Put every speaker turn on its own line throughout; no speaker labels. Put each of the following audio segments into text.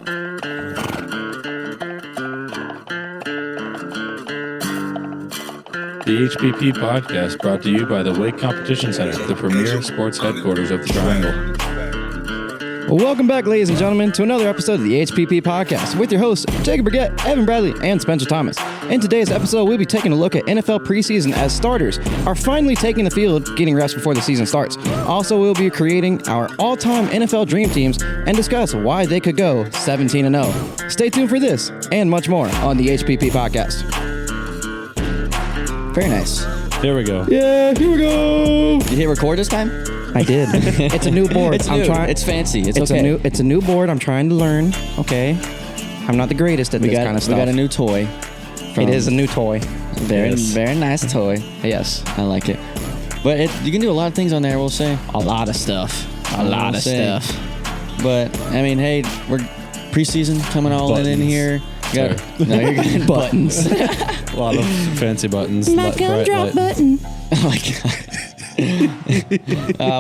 The HPP Podcast, brought to you by the Wake Competition Center, the premier sports headquarters of the Triangle.
Welcome back, ladies and gentlemen, to another episode of the HPP Podcast with your hosts, Jacob Burgett, Evan Bradley, and Spencer Thomas. In today's episode, we'll be taking a look at NFL preseason as starters are finally taking the field, getting rest before the season starts. Also, we'll be creating our all-time NFL dream teams and discuss why they could go 17-0. Stay tuned for this and much more on the HPP Podcast.
Very nice.
Here we go.
Yeah, here we go.
Did you hit record this time?
I did. It's a new board.
It's new. It's fancy. It's okay.
It's a new board. I'm trying to learn. Okay. I'm not the greatest at this kind of stuff.
We got a new toy.
It is a new toy.
Very nice toy.
Yes.
I like it. But you can do a lot of things on there, we'll say.
A lot of stuff.
But, I mean, hey, we're preseason coming all in here.
No,
you're getting buttons.
A lot of fancy buttons.
My gumdrop button.
Oh, my God.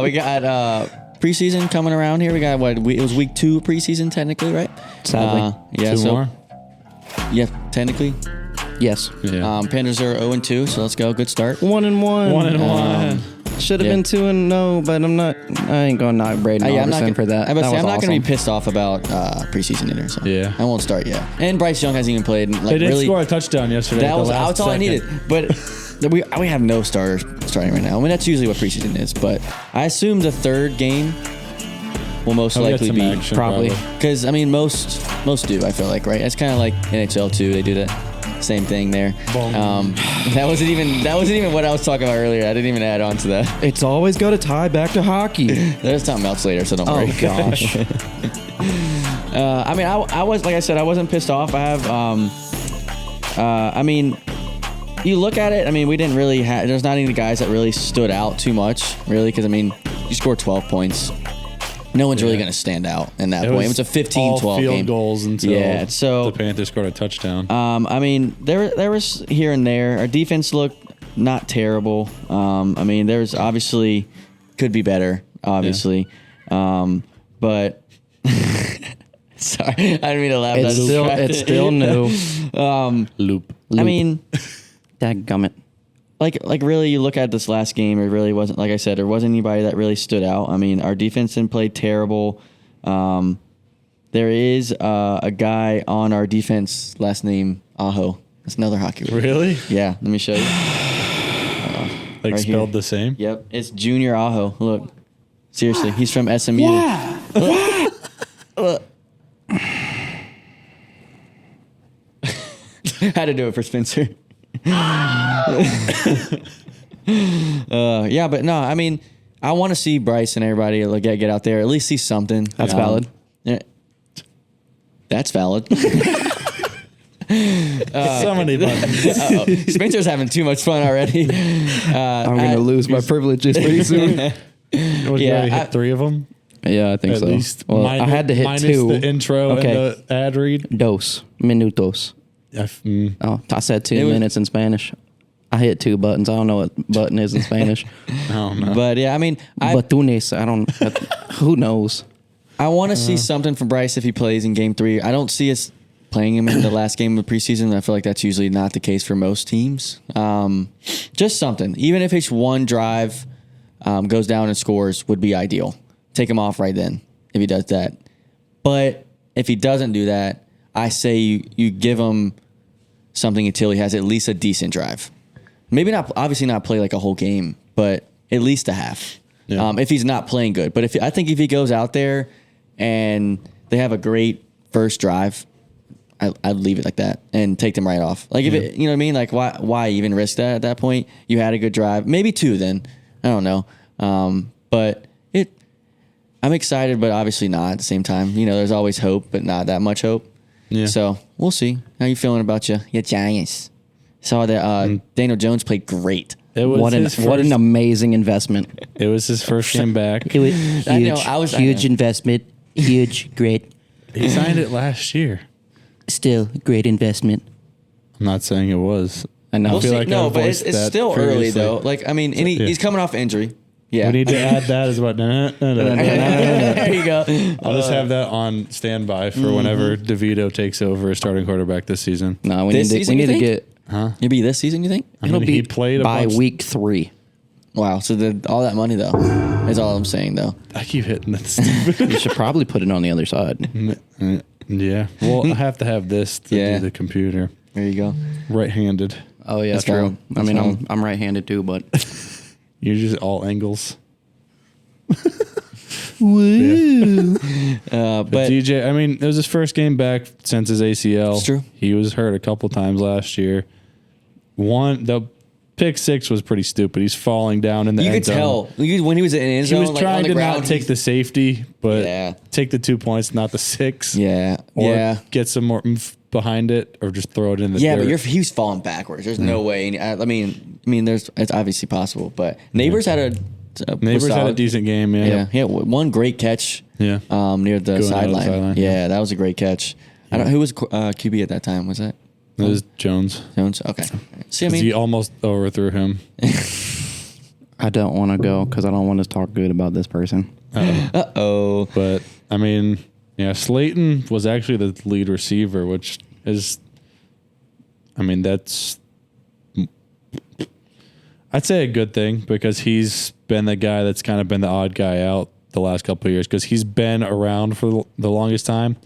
We got preseason coming around here. We got it was week 2 of preseason technically, right?
Sadly.
Yeah.
Two more?
Yeah, technically.
Yes.
Yeah. Panthers are 0-2, so let's go. Good start.
1-1.
1-1.
Should have been 2-0, but I'm not. I ain't going to knock Braden Alderson for that.
I'm not
awesome.
going to be pissed off about preseason either. So
yeah.
I won't start yet. And Bryce Young hasn't even played.
They did score a touchdown yesterday.
That's all I needed. But we have no starters starting right now. I mean, that's usually what preseason is. But I assume the third game will most likely be
action,
probably because I mean most do. I feel like, right? It's kind of like NHL too. They do that same thing there. That wasn't even what I was talking about earlier. I didn't even add on to that.
It's always got to tie back to hockey.
There's something else later, so don't worry.
Oh gosh.
I mean, I was like I said, I wasn't pissed off. I have. I mean, you look at it. I mean, we didn't really have. There's not any guys that really stood out too much, really, because I mean, you scored 12 points. No one's really going to stand out in that point. It was a 15-12 game.
Field goals until the Panthers scored a touchdown.
I mean, there was here and there. Our defense looked not terrible. I mean, there's obviously could be better, obviously. Yeah. But sorry, I didn't mean to laugh.
It's still new.
Loop.
I mean,
dadgummit.
Like really, you look at this last game, it really wasn't, like I said, there wasn't anybody that really stood out. I mean, our defense didn't play terrible. There is a guy on our defense, last name Aho. That's another hockey word.
Really?
Yeah, let me show you.
Right spelled the same?
Yep, it's Junior Aho. Look, seriously, he's from SMU.
Yeah.
Had to do it for Spencer. Yeah, but no, I mean, I want to see Bryce and everybody like get out there, at least see something.
That's valid.
Yeah, that's valid.
So many buttons.
Spencer's having too much fun already.
I'm going to lose my privileges pretty soon.
You already hit 3 of them?
Yeah, I think
at
so.
Least
well, I had to hit
minus
2.
The intro and the ad read.
Minutos. Oh, I said 2 minutes in Spanish. I hit 2 buttons. I don't know what button is in Spanish.
Oh, no.
But yeah, I mean,
Batunes. I don't. Who knows?
I want to see something from Bryce if he plays in Game 3. I don't see us playing him in the last game of the preseason. I feel like that's usually not the case for most teams. Just something, even if it's one drive goes down and scores, would be ideal. Take him off right then if he does that. But if he doesn't do that, I say you give him something until he has at least a decent drive. Maybe not, obviously not play like a whole game, but at least a half. Yeah. If he's not playing good, but I think if he goes out there and they have a great first drive, I'd leave it like that and take them right off. Like if it, you know what I mean? Like why even risk that at that point? You had a good drive, maybe 2 then. I don't know. But I'm excited, but obviously not at the same time. You know, there's always hope, but not that much hope. Yeah. So we'll see. How you feeling about your Giants? Saw that Daniel Jones played great.
It was what an amazing investment.
It was his first game back.
It was huge investment. Huge, great.
He signed it last year.
Still, great investment.
I'm not saying it was.
I know.
We'll see. Like but it's still early though. Like I mean, he's coming off injury. Yeah.
We need to add that as what.
There you go.
I'll just have that on standby for whenever DeVito takes over as starting quarterback this season.
No, we
This
need
season,
to
you think?
get.
It'll be this season, you think?
It'll
he
be
played
by week 3.
Wow. So all that money, though, is all I'm saying, though.
I keep hitting that.
You should probably put it on the other side.
Yeah. Well, I have to have this to do the computer.
There you go.
Right-handed.
Oh yeah,
That's
true.
valid.
I mean,
That's valid.
I'm right-handed too, but
You're just all angles.
woo.
But
But
DJ, I mean, it was his first game back since his ACL.
It's true.
He was hurt a couple times last year. The pick 6 was pretty stupid. He's falling down in the
you
end
could
zone.
tell when he was in his
He
zone,
was
like,
trying
on the
to
ground,
not take the safety, but
Yeah.
take the 2 points, not the 6.
Yeah.
Or get some more oomph behind it, or just throw it in the
Yeah,
dirt.
but he was falling backwards. There's no way. And I mean, it's obviously possible. But Neighbors had a
Neighbors had a
solid.
decent game. Yeah.
Yeah, one great catch.
Yeah.
Near the
Going out of the
sideline.
sideline,
Yeah, that was a great catch. I don't. Who was QB at that time? Was that
It was Jones.
Jones? Okay. See, I
'Cause he
mean,
almost overthrew him.
I don't want to go because I don't want to talk good about this person.
uh-oh.
But I mean, yeah, Slayton was actually the lead receiver, which is, I mean, that's, I'd say a good thing because he's been the guy that's kind of been the odd guy out the last couple of years because he's been around for the longest time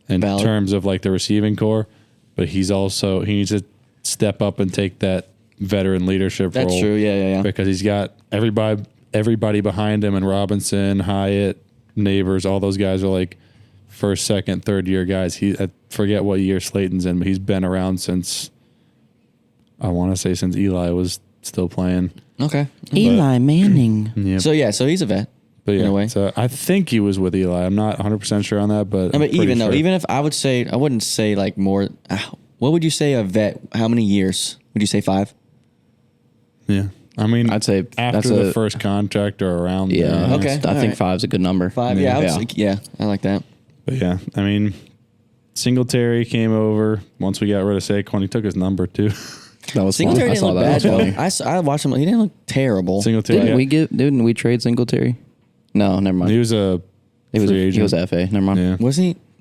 in
Valid.
terms of like the receiving core, but he needs to step up and take that veteran leadership role.
That's true. Yeah.
Because he's got everybody behind him, and Robinson, Hyatt, Neighbors, all those guys are like first, second, third year guys. I forget what year Slayton's in, but he's been around since, I want to say since Eli was still playing.
Okay.
Eli Manning.
Yeah.
So he's a vet.
But
in a way.
so I think he was with Eli. I'm not 100% sure on that, but
No, but
I'm pretty sure.
even if I wouldn't say like more. What would you say a vet? How many years would you say? 5?
Yeah. I mean,
I'd say
after
that's
the
a-
first contract or around
Yeah.
there.
Okay.
I think
Alright.
5's a good number.
5. Yeah. I like that.
But yeah, I mean, Singletary came over once we got rid of Saquon. He took his number too.
That was
Singletary
fun. I
didn't
saw
look
that.
bad
That was
though.
funny.
I watched him. He didn't look terrible.
Singletary.
Didn't we trade Singletary? No, never mind.
He was a
He was
free agent.
he was FA. Never mind.
Yeah.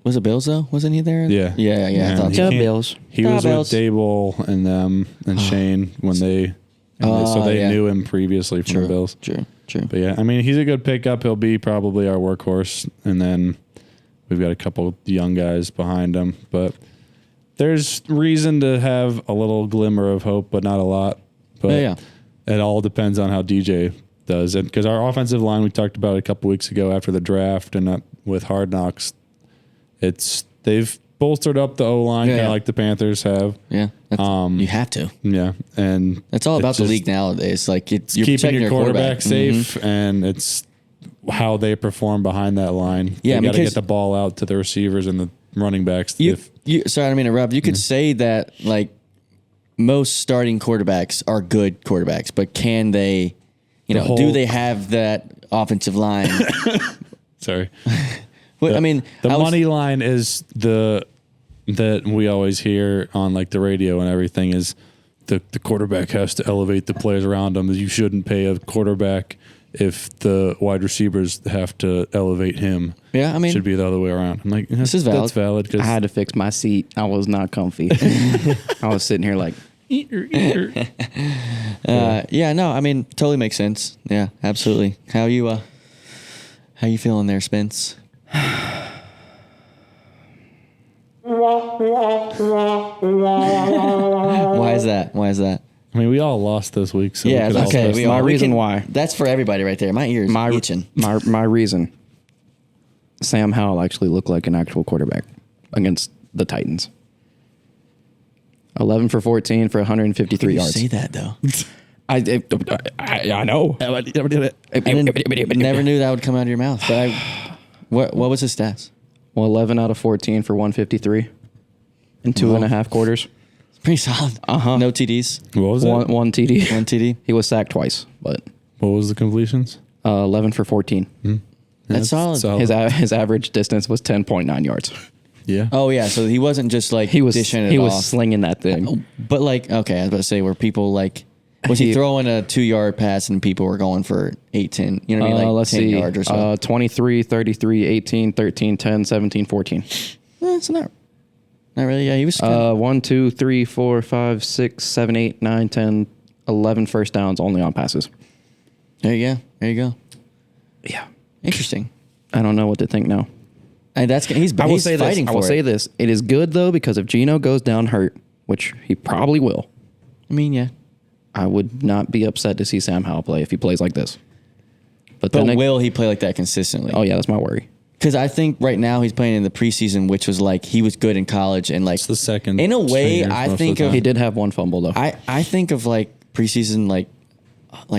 Was it Bills though? Wasn't he there?
Yeah.
Yeah. I thought
he
so.
Go
can't-
Bills.
He
Go
was
Bills.
with Dable and them and Shane when they, so they
yeah.
knew him previously from the Bills.
True.
But yeah, I mean, he's a good pickup. He'll be probably our workhorse, and then we've got a couple young guys behind him. But there's reason to have a little glimmer of hope, but not a lot. But
Yeah.
it all depends on how DJ does. And because our offensive line, we talked about it a couple weeks ago after the draft and with Hard Knocks, they've bolstered up the O-line kind of like the Panthers have.
Yeah. You have to.
Yeah, and
It's all about the
just
league nowadays. Like you're
keeping
protecting
your
quarterback
quarterback safe, and it's how they perform behind that line.
Yeah,
you got to
because-
get the ball out to the receivers and the running backs.
Sorry, I didn't mean to interrupt. You could say that like most starting quarterbacks are good quarterbacks, but can they, do they have that offensive line?
Sorry,
Well, I mean,
the
I was-
money line is that we always hear on like the radio and everything is the quarterback has to elevate the players around him. You shouldn't pay a quarterback if the wide receivers have to elevate him.
Yeah, I mean,
It should be the other way around. I'm like,
This is valid.
That's valid
I
because
had to fix my seat. I was not comfy. I was sitting here like,
yeah, no, I mean, totally makes sense. Yeah, absolutely. How you feeling there, Spence? Why is that?
I mean, we all lost this week. So
Yeah,
we could all
okay,
fix
we
that.
My reason why.
That's for everybody right there. My ears itching.
my reason. Sam Howell actually looked like an actual quarterback against the Titans. 11 for 14 for 153 yards.
Say that though.
I know.
I never knew that would come out of your mouth. But what was his stats?
Well, 11 out of 14 for 153 in 2.5 quarters.
Pretty solid. No TDs.
What was it?
One TD.
One TD.
He was sacked twice, but
What was the completions?
11 for 14.
That's solid.
His average distance was 10.9 yards.
Yeah.
Oh yeah, so he wasn't just like
He was
dishing it off.
slinging that thing.
But like, okay, I was about to say, were people like Was he throwing a 2-yard pass and people were going for 8, 10? You know what I mean? Like
let's
10
see.
yards or so.
23, 33, 18, 13, 10, 17, 14.
It's not really. Yeah, he was good.
1, 2, 3, 4, 5, 6, 7, 8, 9, 10, 11 first downs only on passes.
There you go.
Yeah.
Interesting.
I don't know what to think now.
And he's
I will say
fighting
this.
for
I will say this. It is good, though, because if Geno goes down hurt, which he probably will,
I mean, yeah.
I would not be upset to see Sam Howell play if he plays like this.
But will he play like that consistently?
Oh, yeah, that's my worry.
Because I think right now he's playing in the preseason, which was like he was good in college. And like
It's the second.
in a way,
stringers
I
most
think
the
of
time.
He did have one fumble, though.
I think of like preseason like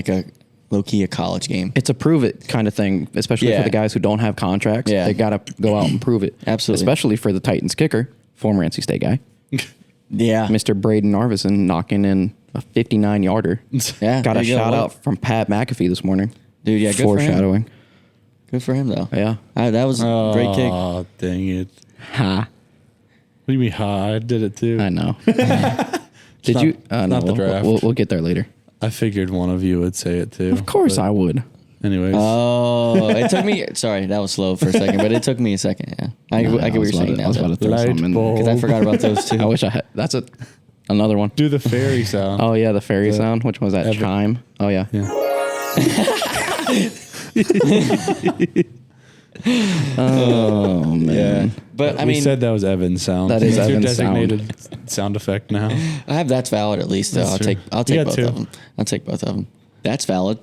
a low-key a college game.
It's a prove it kind of thing, especially
Yeah.
for the guys who don't have contracts.
Yeah.
They got to go out and prove it.
Absolutely.
Especially for the Titans kicker, former NC State guy,
Yeah.
Mr. Braden Narvison, knocking in a 59-yarder.
Yeah.
Got
there
a
you go.
shout out from Pat McAfee this morning.
Dude, yeah, good for him.
Foreshadowing.
Good for him, though.
Yeah.
That was a great kick.
Oh, dang it.
Ha.
What do you mean, I did it too.
I know. Did
not-
you? No,
not the draft.
We'll get there later.
I figured one of you would say it too.
Of course I would.
Anyways.
Oh, it took me. Sorry, that was slow for a second, but it took me a second. Yeah, I get what you're saying
I
now.
was about to throw
Light
something in there.
bulb.
Because I forgot about those two.
I wish I had. That's another one.
Do the fairy sound.
Oh, yeah, the fairy sound. Which one was that?
Evan.
Chime. Oh, yeah. Oh, man.
But I
we
mean,
said that was Evan's sound.
That is
It's your
Evan's sound.
designated sound effect now.
I have that's valid at least. Though
That's
I'll
true.
take
You got
both
two.
of them. I'll take both of them. That's valid.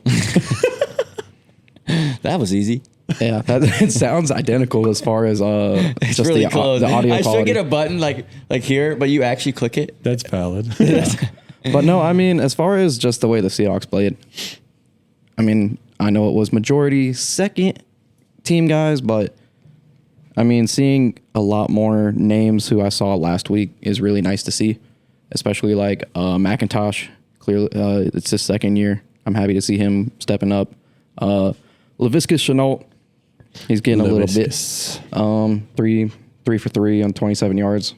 That was easy.
Yeah, it sounds identical as far as
It's
just
really
the
close.
audio
I
quality.
should get a button like here, but you actually click it.
That's valid.
But no, I mean, as far as just the way the Seahawks played, I mean, I know it was majority second team guys, but I mean, seeing a lot more names who I saw last week is really nice to see, especially like McIntosh. Clearly, it's his second year. I'm happy to see him stepping up. Laviska Shenault, he's getting a little bit. 3 for 3 on 27 yards.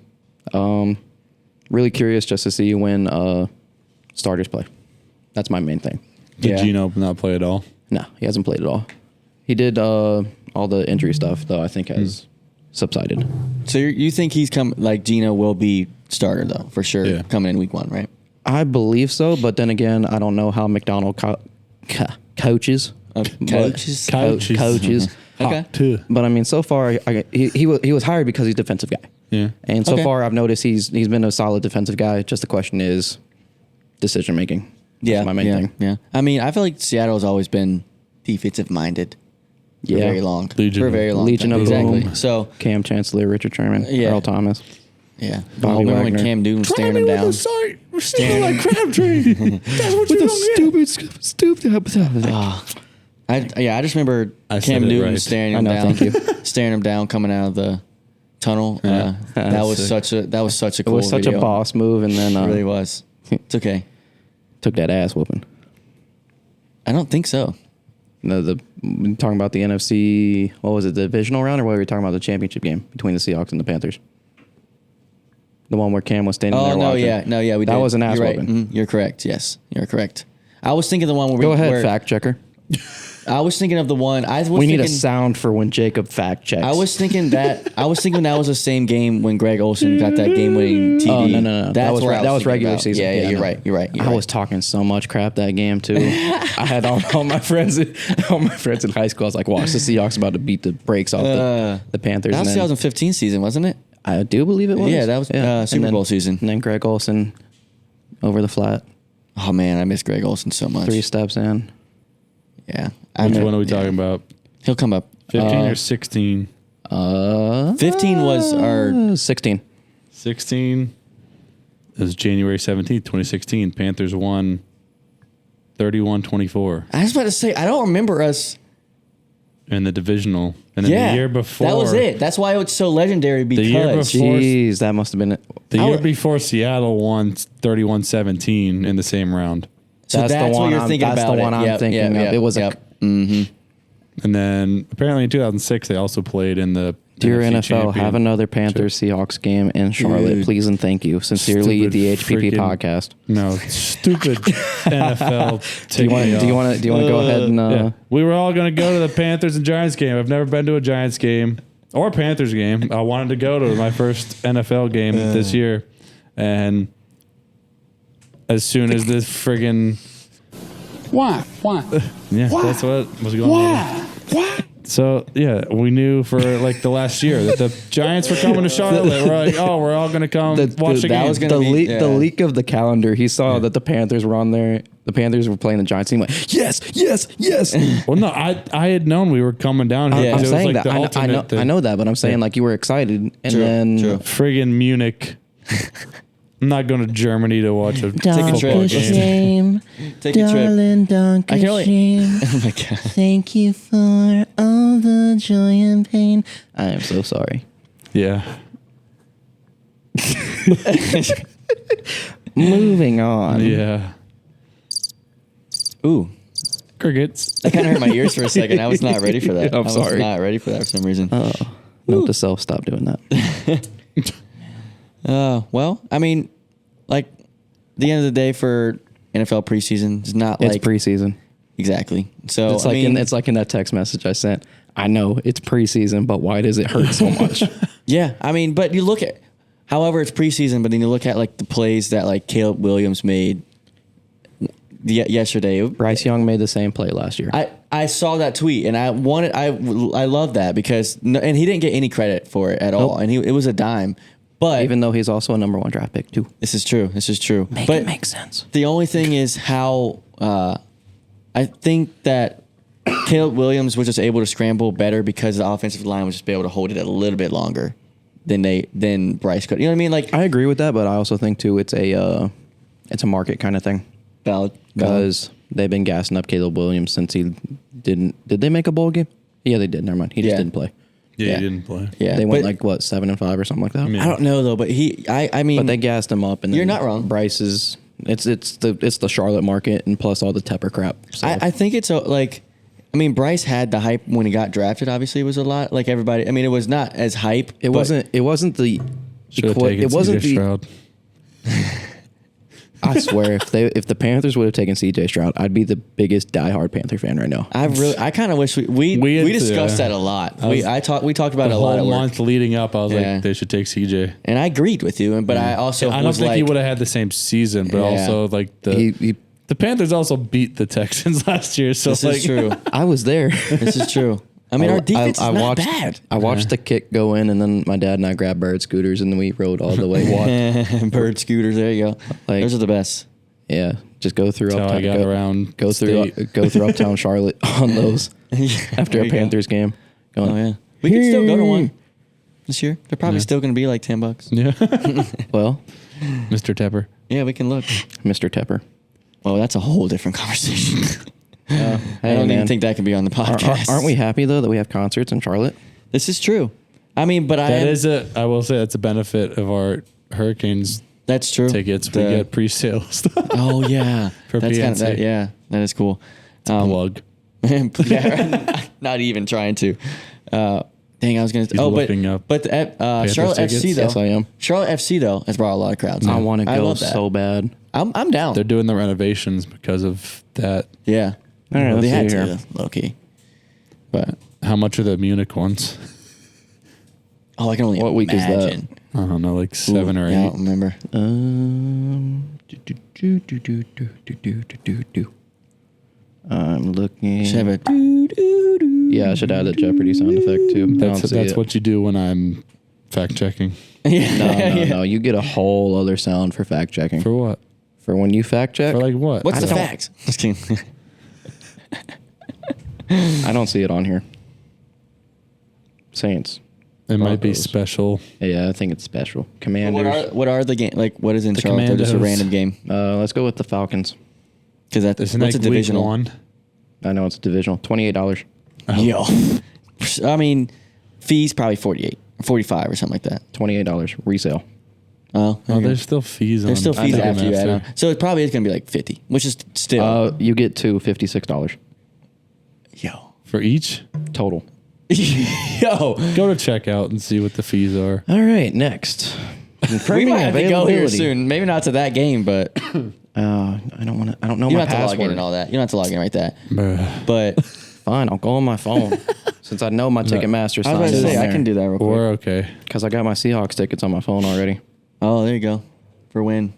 Really curious just to see when starters play. That's my main thing.
Did
Yeah.
Geno not play at all?
No, he hasn't played at all. He did all the injury stuff, though, I think has subsided.
So you think he's like Geno will be starter though for sure
Yeah.
coming in week 1, right?
I believe so, but then again, I don't know how McDonald coaches.
Coaches.
Coaches.
Okay.
Too.
But I mean, so far, he was hired because he's a defensive guy.
Yeah.
And so
Okay.
far, I've noticed he's been a solid defensive guy. Just the question is decision making.
Yeah,
That's my main thing.
Yeah, I mean, I feel like Seattle has always been defensive minded. For
Yeah.
very long.
Legion
for a
of-
very long
Legion
time.
of
exactly.
Boom.
So
Cam Chancellor, Richard Sherman,
Yeah.
Earl Thomas.
yeah,
Bobby
remember when
Wagner.
Cam Newton was staring him down?
We're staring like Crabtree. That's what
With a stupid.
I just remember
I said
Cam
it
Newton
right.
staring
I
him
know,
down,
thank
staring him down coming out of the tunnel.
Yeah.
That was
Sick.
such a
It
cool
was such
video.
a boss move, and then
It really was. It's okay.
took that ass whooping.
I don't think so.
No, we're talking about the NFC. What was it, the divisional round, or what were we talking about the championship game between the Seahawks and the Panthers? The one where Cam was standing
Oh
there
no,
watching.
yeah, we did.
That was an ass
You're right.
whooping.
You're correct. Yes, you're correct. I was thinking the one where
Go
we
ahead,
where,
fact checker.
I was thinking of the one. I was
We need
thinking,
a sound for when Jacob fact checks.
I was thinking that was the same game when Greg Olsen got that game-winning TD.
Oh, no.
That's
was
where I
that was
thinking
regular
about.
season.
Yeah, you're
no.
right. You're right.
I was talking so much crap that game too. I had all my friends, all my friends in high school. I was like, "Watch the Seahawks about to beat the brakes off the Panthers."
That was
and then,
2015 season, wasn't it?
I do believe it was.
Yeah, that was,
And
Super
then-
Bowl season.
And then Greg Olsen over the flat,
Oh man, I miss Greg Olsen so much.
3 steps in.
Yeah,
Which one are we talking about?
He'll come up.
15 or 16?
15 was our
16.
16 is January 17th, 2016. Panthers won 31-24
I was about to say I don't remember us.
in the divisional. And then
Yeah,
the year before.
that was it. That's why it's so legendary because
year before-
Jeez, that must have been it.
The
I
year
would-
before, Seattle won 31-17 in the same round.
so that's
the
what
one
you're
I'm-
thinking
that's
about.
the one I'm thinking of. It was
yep.
And then apparently in 2006, they also played in the
Dear
NFC
NFL,
champion.
have another Panthers Seahawks game in Charlotte,
Dude.
please and thank you. Sincerely,
Stupid
the HPP
freaking-
podcast.
No, stupid NFL.
Do you want to go ahead and
Yeah. We were all going to go to the Panthers and Giants game. I've never been to a Giants game or a Panthers game. I wanted to go to my first NFL game this year. And as soon as this friggin'
Why?
yeah, that's what was going on.
Why?
So yeah, we knew for like the last year that the Giants were coming to Charlotte. We're like, oh, we're all going to come watch the
that
game.
was gonna be-
the leak of the calendar. He saw that the Panthers were on there. The Panthers were playing the Giants. He went, yes.
Well, no, I had known we were coming down here.
Yeah.
I'm
It was
saying
like
that.
the alternate thing.
I know that, but I'm saying like you were excited, and
True,
then
true.
Friggin' Munich. I'm not going to Germany to watch a
Take a trip.
football game.
Shame,
Take a trip.
darling, don't
I
get
can only-
shame.
Oh my god.
Thank you for all the joy and pain.
I am so sorry.
Yeah.
Moving on.
Yeah.
Ooh,
Crickets.
that kind of hurt my ears for a second. I was not ready for that.
I'm
I
sorry.
was not ready for that for some reason.
Note to self: stop doing that.
Well, I mean, like, the end of the day for NFL preseason is not
It's
like
preseason.
exactly. So
It's
I
like
mean,
it's like in that text message I sent. I know it's preseason, but why does it hurt so much?
yeah. I mean, but you look at, however, it's preseason, but then you look at like the plays that like Caleb Williams made yesterday.
Bryce Young made the same play last year.
I saw that tweet and I love that because and he didn't get any credit for it at all, and it was a dime. But
Even though he's also a number 1 draft pick too.
this is true.
Make
but
it make sense.
the only thing is how I think that Caleb Williams was just able to scramble better because the offensive line was just able to hold it a little bit longer than Bryce could. You know what I mean? Like
I agree with that, but I also think too it's a market kind of thing
valid.
because they've been gassing up Caleb Williams since he didn't. Did they make a bowl game? Yeah, they did. Never mind. He just
Yeah.
didn't play.
Yeah,
Yeah.
he didn't play.
Yeah,
They went
but
like what 7-5 or something like that.
Yeah.
I don't know though, but I mean,
But they gassed him up, and
You're
then
not wrong.
Bryce is it's the Charlotte market, and plus all the Tepper crap. So.
I think it's like, I mean, Bryce had the hype when he got drafted. Obviously, it was a lot. Like everybody, I mean, it was not as hype.
it wasn't the
Should have
equi-
taken
it wasn't
CJ
the.
Stroud.
I swear, if the Panthers would have taken CJ Stroud, I'd be the biggest diehard Panther fan right now.
I kind of wish we
had to,
discussed that a lot. We talked about it
The
a lot at
whole
work,
month leading up, I was
Yeah.
like, they should take CJ.
and I agreed with you. But I also
I don't
was
think
like,
he would have had the same season, but
Yeah.
also like
He-
the Panthers also beat the Texans last year. So
this
like,
is true.
I was there.
This is true. I mean, our defense is not
watched,
bad.
I watched the kick go in, and then my dad and I grabbed bird scooters, and then we rode all the way.
Bird scooters. There you go.
Like-
Those are the best.
Yeah, just go through
That's how I
uptown.
got around
Go through
state.
go through uptown Charlotte on those after
There
a
you go.
Panthers game. Going,
Oh yeah, we can still go to one this year. They're probably still going to be like $10.
Yeah,
Well,
Mr. Tepper.
Yeah, we can look.
Mr. Tepper.
Oh, that's a whole different conversation. I
Hey,
don't
man.
even think that can be on the podcast.
Aren't we happy though that we have concerts in Charlotte?
This is true. I mean, but
I will say that's a benefit of our Hurricanes
that's true.
tickets. We get pre-sale stuff.
Oh yeah,
For
that's
PNC.
that, yeah, that is cool.
Plug.
Yeah, not even trying to. Dang, I was gonna.
looking up
but Charlotte
tickets?
FC though.
Yes, I am.
Charlotte FC though has brought a lot of crowds.
I want to go
love that.
so bad.
I'm down.
They're doing the renovations because of that.
Yeah.
All right, let's
they had
see
to,
here.
low key. But
How much are the Munich ones?
I can only
What week is that?
imagine.
I don't know, like 7 or 8.
Yeah, I don't remember.
I'm looking.
Should have a
Yeah, I should add a Jeopardy sound effect too. I don't see
That's
it.
what you do when I'm fact checking.
No. You get a whole other sound for fact checking.
For what?
For when you fact check.
For like what?
What's
I
the
don't-
facts? Just kidding.
I don't see it on here. Saints.
It might be
Broncos.
special.
Yeah, I think it's special. Commanders.
what are the game? Like, what is in
The
Charlotte? They're just a
Commandos.
random game
Let's go with the Falcons.
because that's
Isn't
what's
that
a divisional.
week 1?
I know it's divisional. $28.
Yo, I mean, fees probably 48, 45 or something like that.
$28 resale.
Oh,
Oh, there's still fees.
there's still fees
Ticketmaster.
after you add on. So it probably is going to be like 50, which is still
You get to $56
yo.
For each?
total.
Yo,
Go to checkout and see what the fees are.
All right, next.
we
Confirming
might have to go here
availability.
soon. Maybe not to that game, but you
I don't want to. I don't know
don't
my
have to log in
password.
and all that. You don't have to log in right that.
Bruh.
But
Fine, I'll go on my phone since I know my Ticketmaster
I was about
sign
to
is
say
on
I
there.
can do that real quick.
We're okay.
Because I got my Seahawks tickets on my phone already.
Oh, there you go. For win.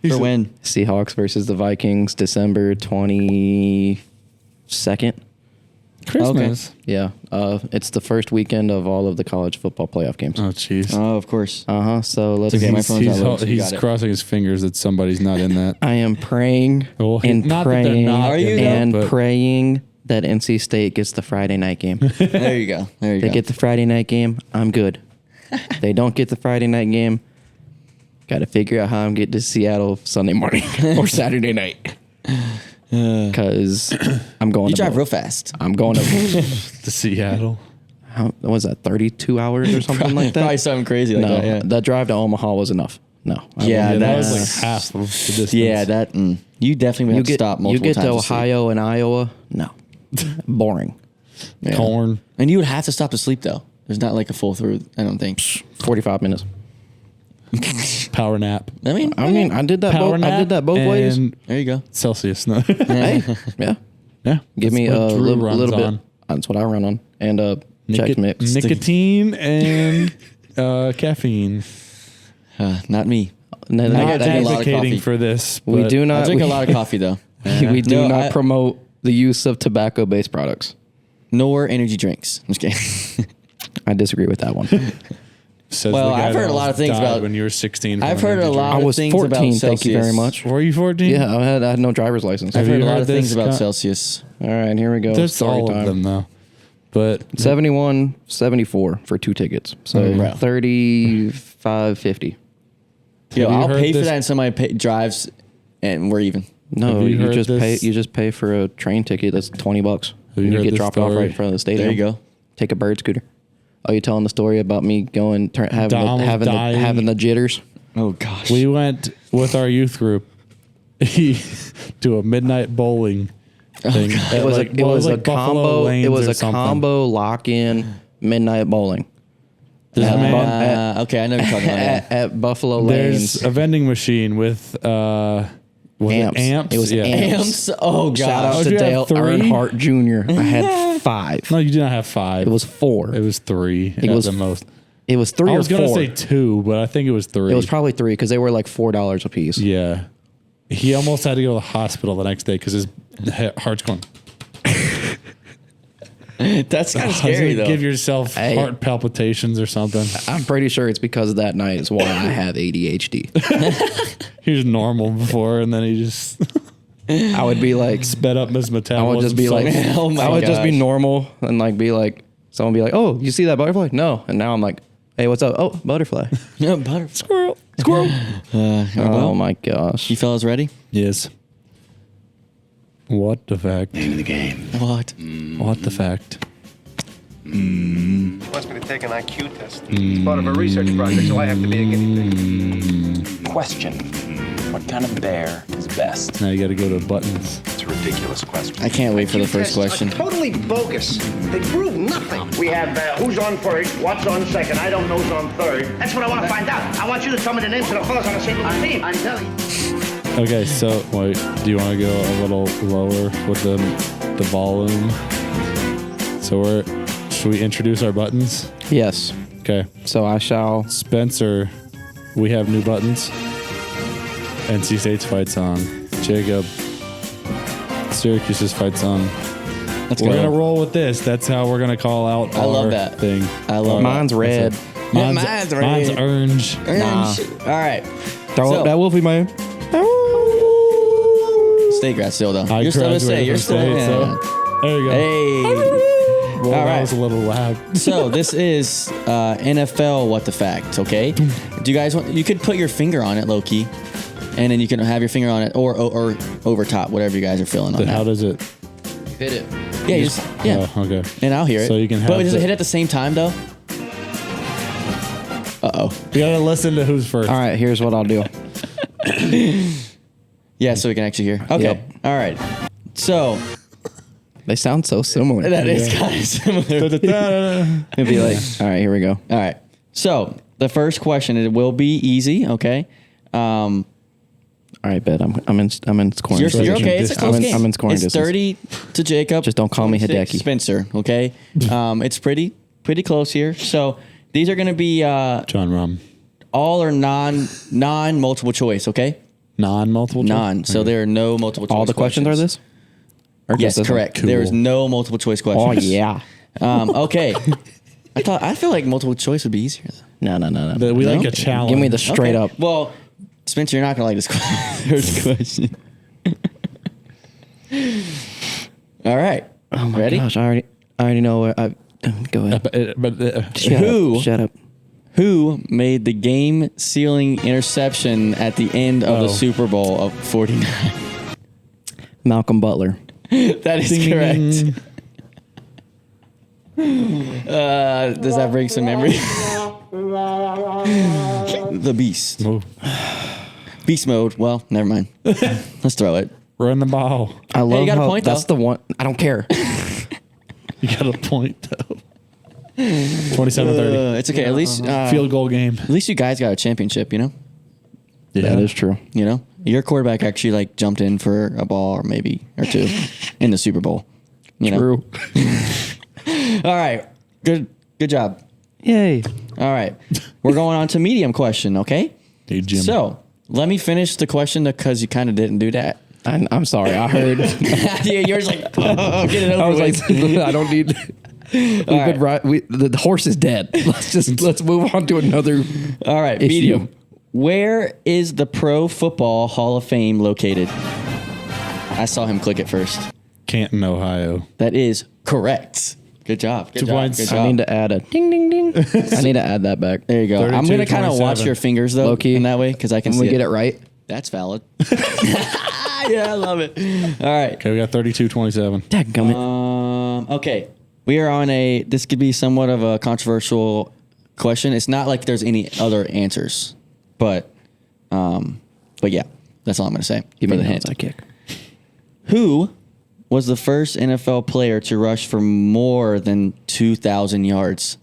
For win.
Seahawks versus the Vikings, December 22nd.
Christmas.
Yeah, it's the first weekend of all of the college football playoff games.
Oh, jeez.
Oh, of course.
So let's.
okay, my phone's
He's,
not low, so you
he's
got it.
crossing his fingers that somebody's not in that.
I am praying
Well,
and
not that they're
praying
not
Are you,
and
though? But-
praying that NC State gets the Friday night game.
There you go. There you
They
go.
get the Friday night game, I'm good. They don't get the Friday night game, got to figure out how I'm getting to Seattle Sunday morning or Saturday night. Because I'm going
You
to
drive real fast.
I'm going to,
To Seattle.
what was that, 32 hours or something like that?
Probably something crazy like
No,
that. Yeah.
that drive to Omaha was enough. No. I
Yeah,
wouldn't do
that
that's-
was like half of the distance.
Yeah, that you definitely
You
have to
get,
stop
you
multiple
get
times.
to
to sleep.
Ohio and Iowa, no. Boring.
Yeah.
corn.
And you would have to stop to sleep though. There's not like a full through. I don't think.
45 minutes.
Power nap.
I mean,
I did that
Power
both.
nap.
I did that both ways.
and
there you go.
Celsius. No.
Hey, yeah.
Yeah.
Give me a
That's what Drew runs
little bit.
on.
That's what I run on. And Chex Mix.
Nicotine and caffeine.
Not me.
No,
I
Not
gotta drink a lot of
advocating
coffee.
for this.
we
but
do
I
not.
drink
we,
a lot of coffee though.
we do
No,
not
I-
promote the use of tobacco-based products.
Nor energy drinks. I'm just kidding.
I disagree with that one.
Says
Well,
the guy
I've
that
heard a lot of
almost
things
died
about-
when you were 16.
I've
from
heard a
energy
lot
I
of
was
things
14.
about
Thank you
Celsius.
very much.
drink. Were you 14?
Yeah, I had no driver's license.
I've
Have
heard
you
a lot
heard
of things
this
about
con-
Celsius.
All right, here we go.
There's
Story
all
time.
of them though. But
71.74 for 2 tickets. So
Right.
35.50.
Yo,
you
I'll
heard
pay for
this-
that and somebody drives, and we're even.
No,
Have you
you
heard
just pay.
this?
You just pay for a train ticket. That's $20.
Have you
And you
heard
get
this
dropped off
story?
right in front of the stadium.
There you go.
Take a bird scooter. Oh, you telling the story about me going having
Dom was dying.
having the jitters?
Oh gosh.
we went with our youth group to a midnight bowling thing. at
It was
like-
a it
well,
was a
like Buffalo
combo.
Lanes
It was
or
a
something.
combo lock-in midnight bowling
This
At
man-
okay, I know what you're talking about. Yeah.
at Buffalo
There's
Lanes.
a vending machine with was
Amps.
it amps?
It was
Yeah.
amps.
Amps. Oh gosh.
Shout out
Oh,
to
did you
Dale
have 3?
Earnhardt Jr. I had 5.
No, you did not have 5.
It was 4.
It was 3. It
was
was the most.
It was 3
I
or
was gonna
4.
say 2, but I think it was 3.
It was probably 3 because they were like $4 a piece.
Yeah. He almost had to go to the hospital the next day because his heart's going.
That's kind of
I was
scary
gonna
though.
Give yourself
Hey.
heart palpitations or something.
I'm pretty sure it's because of that night is why I have ADHD.
He was normal before, and then he just
I would be like,
sped up his
I
metabolism.
would just be
so
like,
much.
Oh my
I would just be
gosh.
normal and like be like, someone be like, oh, you see that butterfly? No. And now I'm like, hey, what's up? Oh, butterfly.
Yeah, butter.
Squirrel. Squirrel.
Well,
Oh my gosh.
you fellas ready?
Yes. What the fact?
What?
What the fact?
He wants me to take an IQ test. It's part of a research project, so I have to be a guinea pig.
Question. What kind of bear is best?
Now you got to go to buttons.
It's a ridiculous question.
I can't wait for the first
Tests
question.
are totally bogus. They prove nothing.
We have who's on first, what's on second. I don't know who's on third.
That's what I want to find out. I want you to tell me the names of the fellas on the same little team.
I'm telling you.
Okay, so wait, do you want to go a little lower with the volume? So should we introduce our buttons?
Yes.
Okay,
So I shall.
Spencer, we have new buttons. NC State's fight song. Jacob, Syracuse's fight song.
Let's
We're
go.
gonna roll with this. That's how we're gonna call out
I love
our
that.
thing.
I love it.
Mine's red.
Mine's,
Mine's red.
mine's orange.
Nah.
All right.
Throw
So-
up that Wolfie man.
Stay grad still though.
I
You're still gonna
graduated
say. You're
from
still.
state,
Yeah.
so there you go.
Hey.
Well,
all
that
right.
was a little loud.
So this is NFL. What the fact? Okay. Do you guys want? You could put your finger on it, low key, and then you can have your finger on it, or over top, whatever you guys are feeling on
Then how
that.
does it?
Hit it.
Yeah. You just, yeah.
Oh, okay.
And I'll hear it.
So you can have
But does it
the-
hit at the same time though? Uh-oh.
You gotta listen to who's first.
All right, here's what I'll do.
Yeah, so we can actually hear. Okay.
Yep.
All right. So
They sound so similar.
That is kind of similar.
It'd be like, all right, here we go.
All right. So the first question, it will be easy. Okay.
All right, bet I'm in scoring.
You're okay. It's a close game.
I'm in scoring
It's
distance.
30 to Jacob.
Just don't call me
26
Hideki.
Spencer. Okay. It's pretty close here. So these are going to be
John Rahm.
all or non multiple choice. Okay.
Non-multiple choice?
Non. So there are no multiple choice.
All the questions are this? Or
Yes,
just this one?
correct.
Cool.
There is no multiple choice
Oh
questions.
yeah.
Okay. I feel like multiple choice would be easier.
No.
We like
No?
a challenge.
Give me the straight
Okay.
up.
Well, Spencer, you're not gonna like this first question. All right.
Oh my
Ready?
gosh, I already know where I go ahead. Shut up.
Who made the game-sealing interception at the end of the Super Bowl of '49?
Malcolm Butler.
That is correct. Does that bring some memory? The Beast.
Oh,
Beast mode. Well, never mind. Let's throw it.
run the ball.
I love
you got a
how
point,
that's
though.
the one. I don't care.
You got a point, though. 27-30.
It's okay. At least
Field goal game.
At least you guys got a championship. You know.
Yeah.
That is true.
You know, your quarterback actually like jumped in for a ball or maybe or two in the Super Bowl. You know.
True.
All right. Good job.
Yay.
All right. We're going on to medium question. Okay.
Hey, Jim.
So let me finish the question because you kind of didn't do that.
I'm sorry. I heard.
Yeah, yours like get it over
I was
with.
like, I don't need. We've been right. The horse is dead. Let's move on to another.
All right,
issue.
medium. Where is the Pro Football Hall of Fame located? I saw him click it first.
Canton, Ohio.
That is correct. Good job. Good
2
job.
points.
Good
I
job.
need to add a ding ding ding. I need to add that back.
There you go. I'm
32,
gonna kind of watch
27.
your fingers though,
Low-key.
in that way because I can
Can
see
we get it right?
That's valid. Yeah, I love it. All right.
Okay, we got 32-27.
Dadgummit.
Okay. We are on this could be somewhat of a controversial question. It's not like there's any other answers, but yeah, that's all I'm gonna say.
Give
for
me
the
the
hint.
onside kick.
Who was the first NFL player to rush for more than 2,000 yards?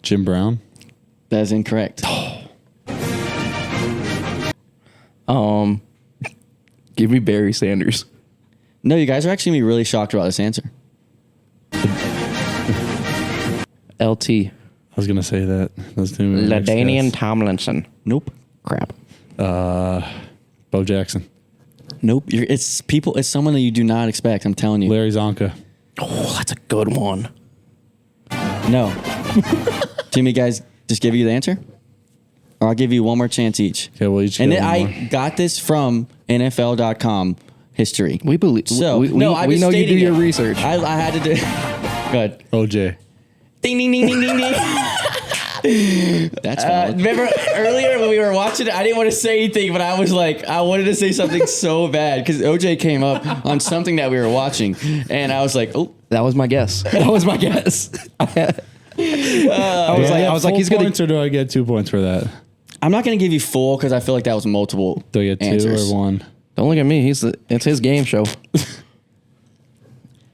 Jim Brown.
That is incorrect.
Give me Barry Sanders.
No, you guys are actually gonna be really shocked about this answer.
LT.
I was going to say that. That's too many next
LaDainian
guess.
Tomlinson.
Nope.
Crap.
Bo Jackson.
Nope. It's someone that you do not expect. I'm telling you.
Larry Zonka.
Oh, that's a good one.
No. Jimmy, guys, just give you the answer? Or I'll give you one more chance each.
Okay, we'll each
And
get
then
one
I
more.
got this from NFL.com history.
We believe.
So,
we
no, I'm
we
just
know you do
stating
your
it.
research.
I had to do Good.
OJ.
Ding, ding, ding, ding, ding, ding. That's valid. Remember earlier when we were watching it, I didn't want to say anything, but I was like, I wanted to say something so bad because OJ came up on something that we were watching. And I was like, oh.
That was my guess. That was my guess. I was like, he's gonna.
Points or do I get 2 points for that?
I'm not going to give you full because I feel like that was multiple
Do I get 2
answers.
or 1?
Don't look at me. It's his game show.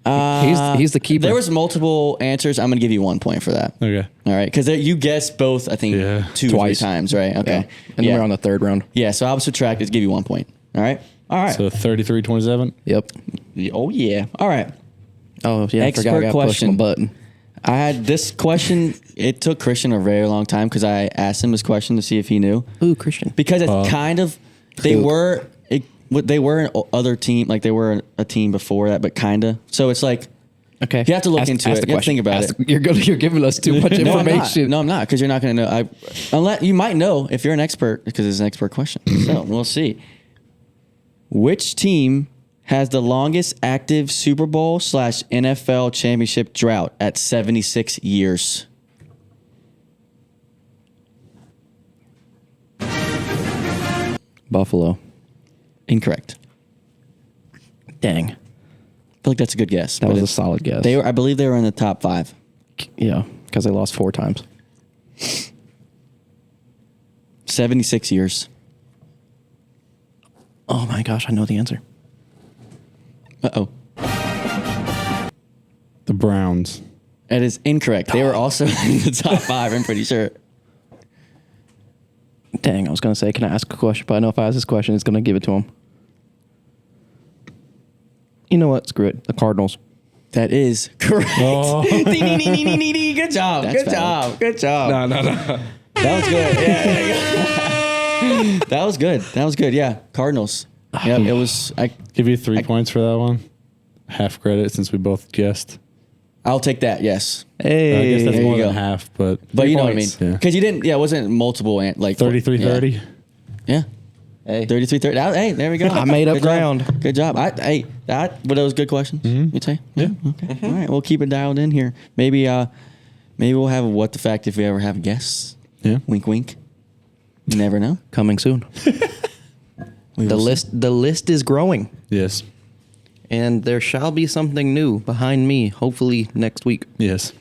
He's the keeper.
There was multiple answers. I'm going to give you 1 point for that.
Okay.
All right. Because you guessed both, I think,
Yeah.
2 or 3
Twice.
times, right? Okay.
Yeah. And then we're on the third round.
Yeah. So I'll subtract it to give you 1 point. All right. All right.
So 33-27.
Yep.
Oh, yeah. All right.
Oh yeah. I forgot I
Expert
got to push
question.
my button.
I had this question. It took Christian a very long time because I asked him this question to see if he knew.
Ooh, Christian.
Because it's kind of they
Cook.
were an other team, like they were a team before that, but kind of. So it's like
Okay.
you have to look into it. You have to think about it.
You're giving us too much
No, I'm not.
information.
No, I'm not, because you're not going to know. Unless you might know if you're an expert, because it's an expert question. So we'll see. Which team has the longest active Super Bowl / NFL championship drought at 76 years?
Buffalo.
Incorrect.
Dang.
I feel like that's a good guess.
That
but
was a
it's-
solid guess.
I believe they were in the top 5.
Yeah, because they lost 4 times.
76 years.
Oh my gosh, I know the answer.
Uh-oh.
The Browns.
That is incorrect. They were also in the top 5, I'm pretty sure.
Dang, I was going to say, can I ask a question? But I know if I ask this question, it's going to give it to him. You know what? Screw it. The Cardinals.
That is correct.
Oh.
Good job.
That's
Good
valid.
job. Good job.
No.
That was good. Yeah. That was good. That was good. Yeah. Cardinals. Yeah, it was.
Give you 3 points for that one. Half credit since we both guessed.
I'll take that. Yes.
Hey.
I guess that's
there
more
you
than
go.
half, but
But you know what I mean.
Yeah.
Because you didn't. Yeah, it wasn't multiple. Like
33-30.
Yeah.
Hey.
33-30. Hey, there we go.
I made up
Good job.
ground.
Good job. Were those good questions? You'd say?
Yeah.
Okay. All right. We'll keep it dialed in here. Maybe we'll have a what the fact if we ever have guests.
Yeah.
Wink, wink. You never know.
Coming soon.
We
The
will see.
list is growing.
Yes.
And there shall be something new behind me, hopefully next week.
Yes.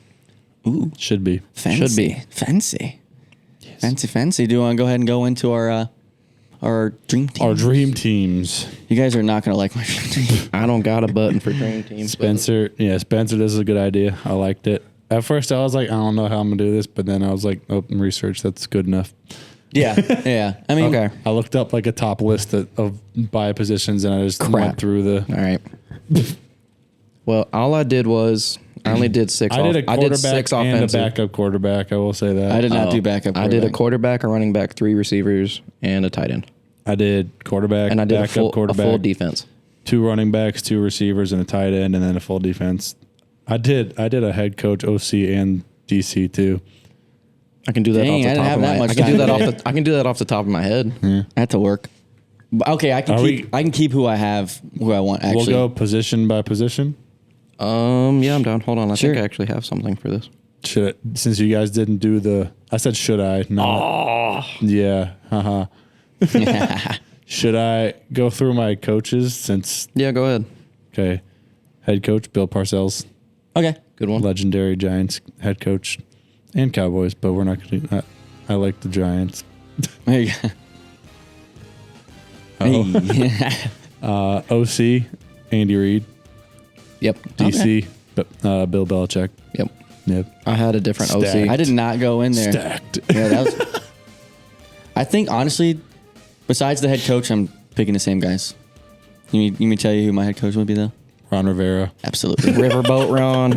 Ooh,
Should be.
fancy.
Should be.
Fancy. Fancy. Do you want to go ahead and go into our dream team?
Our dream teams.
You guys are not going to like my dream team.
I don't got a button for dream team.
Spencer. Yeah, Spencer, this is a good idea. I liked it. At first, I was like, I don't know how I'm going to do this. But then I was like, open research. That's good enough.
Yeah. I mean,
Okay.
I looked up like a top list of buy positions and I just went through the.
All right. Well, all I did was I only did 6.
I did a
I did
quarterback
6
and a
offensive.
backup quarterback. I will say that.
I did not do backup.
I did a quarterback, a running back, 3 receivers, and a tight end.
I did quarterback,
And I did a
backup
full
quarterback,
defense.
2 running backs, 2 receivers, and a tight end, and then a full defense. I did a head coach, OC, and DC too.
I can do that
Dang,
off
I
the
didn't
top
have
of
that
my
much
I can do
time
that
today.
I can do that off the top of my head.
I had to work. But, okay, I can
Are
keep. I can keep who I have, who I want. Actually,
We'll go position by position.
Yeah, I'm down. Hold on. I
Sure.
think I actually have something for this.
Since you guys didn't do the, I said should I? No. Yeah. Haha. Should I go through my coaches since?
Yeah, go ahead.
Okay. Head coach Bill Parcells,
Okay.
Good one.
legendary Giants head coach, and Cowboys, but we're not going to. I like the Giants.
There you go. Hey.
OC Andy Reid,
Yep.
DC Bill Belichick.
Yep.
Yep.
I had a different
Stacked.
OC.
I did not go in there.
Stacked.
Yeah, that was. I think honestly, besides the head coach, I'm picking the same guys. You need me to tell you who my head coach would be though?
Ron Rivera.
Absolutely.
Riverboat Ron.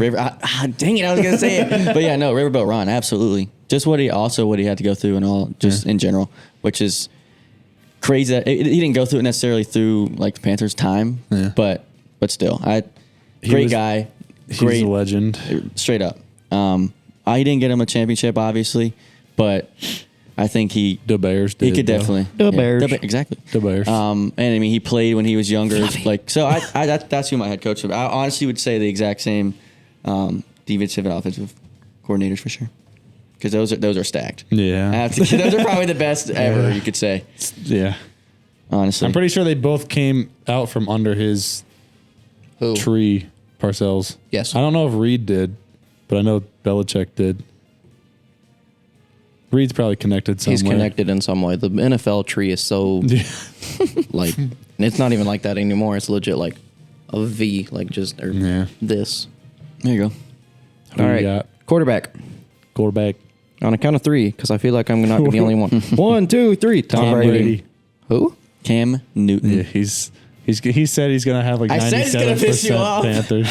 Dang it, I was gonna say it, but yeah, no, Riverboat Ron, absolutely. Just what he had to go through and all, just in general, which is crazy. That he didn't go through it necessarily through like the Panthers' time,
Yeah.
but still,
He
great
was-
guy,
He's
great,
a legend.
straight up. I didn't get him a championship, obviously, but I think
The Bears did.
he could
though.
definitely
The Bears.
exactly.
The Bears.
And I mean, he played when he was younger. Like, so that's who my head coach would be. I honestly would say the exact same defensive and offensive coordinators for sure, because those are stacked.
Yeah.
Those are probably the best ever, you could say.
Yeah.
Honestly,
I'm pretty sure they both came out from under his
Who?
tree, Parcells.
Yes.
I don't know if Reed did, but I know Belichick did. Reed's probably connected somewhere.
He's connected in some way. The NFL tree is so like it's not even like that anymore. It's legit like a V, like just or
Yeah.
this.
there you go.
Who
All
you
right,
got?
quarterback.
Quarterback.
On a count of 3, because I feel like I'm not gonna be the only one. 1, 2, 3. Tom Brady. Who?
Cam Newton.
Yeah, he said he's gonna have like
I said it's gonna piss you
97%
off.
Panthers.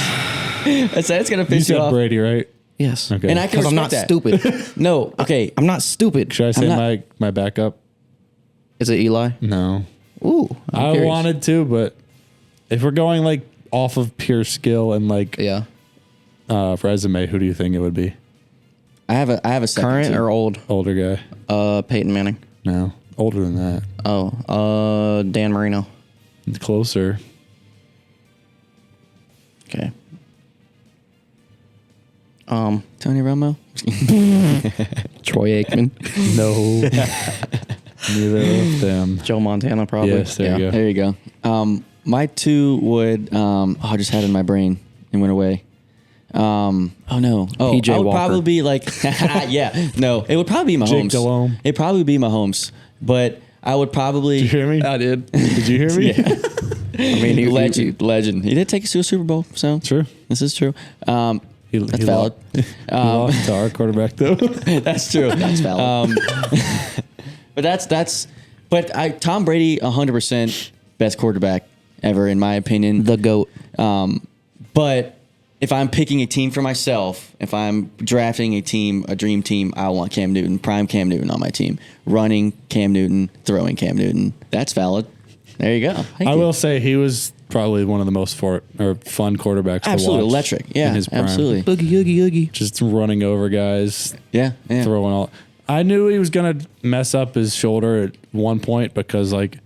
I said it's gonna
You
piss you
said
off.
Brady, right?
Yes.
Okay.
And I can
Because I'm not
respect that.
stupid.
No, okay.
I'm not stupid.
Should I say
not-
my backup?
Is it Eli?
No.
Ooh. I'm
I
curious.
wanted to, but if we're going like off of pure skill and like
Yeah.
resume, who do you think it would be?
I have a second
Current
too.
or old?
Older guy?
Peyton Manning.
No. Older than that.
Oh, Dan Marino.
Closer.
Okay.
Tony Romo.
Troy Aikman.
No. Neither of them.
Joe Montana, probably.
Yes, there you go.
There you go. My 2 would. I just had it in my brain and went away. Oh no. Oh,
PJ
I would
Walker.
probably be like, yeah. No, it would probably be Mahomes.
Jake Delhomme.
It'd probably be Mahomes, but I would probably.
Did you hear me?
I did.
Did you hear me?
Yeah.
I mean,
Legend. He did take us to a Super Bowl, so
True.
this is true. That's
he
valid.
He lost to our quarterback though.
That's true.
That's valid.
But Tom Brady, 100% best quarterback ever in my opinion.
The GOAT.
But if I'm picking a team for myself, if I'm drafting a dream team, I want Cam Newton, prime Cam Newton on my team. Running Cam Newton, throwing Cam Newton. That's valid. There you go.
I will say he was probably one of the most fun quarterbacks to watch.
Absolutely electric. Yeah,
in his prime.
absolutely.
Boogie, oogie, oogie.
Just running over guys,
Yeah.
throwing all. I knew he was gonna mess up his shoulder at one point because like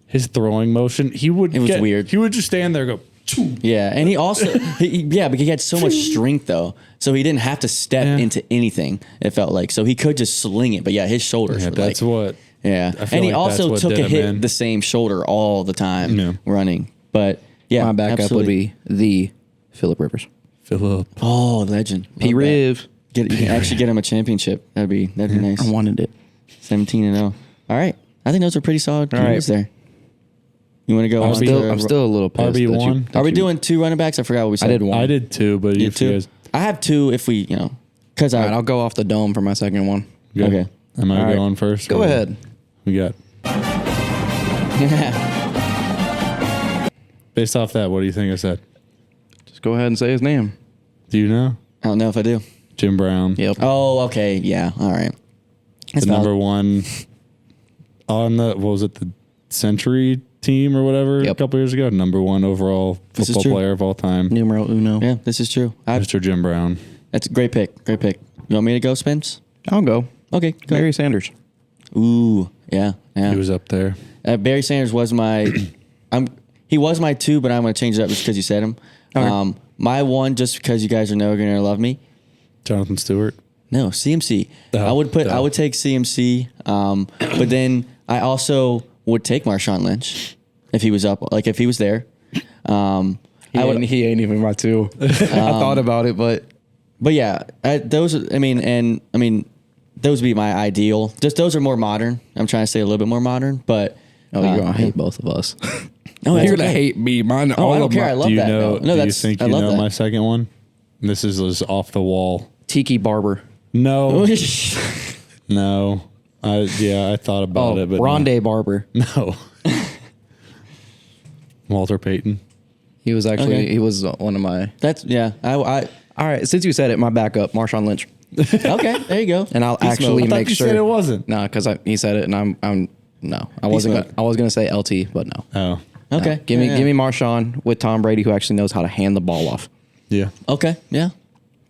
his throwing motion, it was
weird.
He would just stand there and go. Choo.
Yeah, and he also, but he had so much strength though, so he didn't have to step into anything. It felt like so he could just sling it, but yeah, his shoulders.
Yeah,
were
that's
like,
what.
Yeah,
I feel
and he
like
also
that's what
took
did
a
him
hit
in.
the same shoulder all the time running. But yeah,
My backup
absolutely.
would be the Phillip Rivers.
Philip.
Oh, legend.
P.
Love that.
Riv.
Actually get him a championship. That'd be nice.
I wanted it.
17-0. All right, I think those are pretty solid teams there. You want to go?
I'm
on
still
to
a little pissed.
RB1.
Are we doing 2 running backs? I forgot what we said.
I did one.
I did 2, but
You
if
did
you
2.
guys,
I have 2 if we, because
All right, I'll go off the dome for my second one.
go.
Okay.
Am I
All right.
going first?
Go
or-
ahead.
We got. Based off that, what do you think I said?
Just go ahead and say his name.
Do you know?
I don't know if I do.
Jim Brown.
Yep.
Oh, okay. Yeah. All right.
The number one on the, what was it, the Century team or whatever a
Yep.
couple years ago? Number 1 overall
This is
football
true.
player of all time.
Numero uno.
Yeah, this is true.
Mr. Jim Brown.
That's a great pick. Great pick. You want me to go, Spence?
I'll go.
Okay. Go.
Barry Sanders.
Ooh. Yeah. Yeah.
He was up there.
Barry Sanders was my. He was my 2, but I'm going to change it up just because you said him.
Okay.
My 1, just because you guys are never going to love me.
Jonathan Stewart.
No, CMC.
Oh,
I would take CMC, but then I also would take Marshawn Lynch if he was up, like if he was there.
He ain't even my 2. I thought about it, but
yeah, those would be my ideal. Just those are more modern. I'm trying to say a little bit more modern, but
you're gonna hate both of us.
No, that's
You're
okay.
gonna hate me. Mine.
Oh, I don't care. I love
Do you
that.
know?
No,
do you
that's.
think
I
you
love
know
that.
my second one? This is just off the wall.
Tiki Barber.
No, no. I thought about it, but
Rondé Barber.
no. Walter Payton.
He was actually
Okay.
he was one of my.
That's yeah. I
All right, since you said it, my backup, Marshawn Lynch,
okay. There you go.
and I'll
I
actually
thought
make
you
sure
said it wasn't.
No, because he said it, and I'm no, I wasn't.
mode.
I was gonna say LT, but no.
Oh,
Okay.
Give me
Yeah.
give me Marshawn with Tom Brady, who actually knows how to hand the ball off.
yeah.
Okay. Yeah.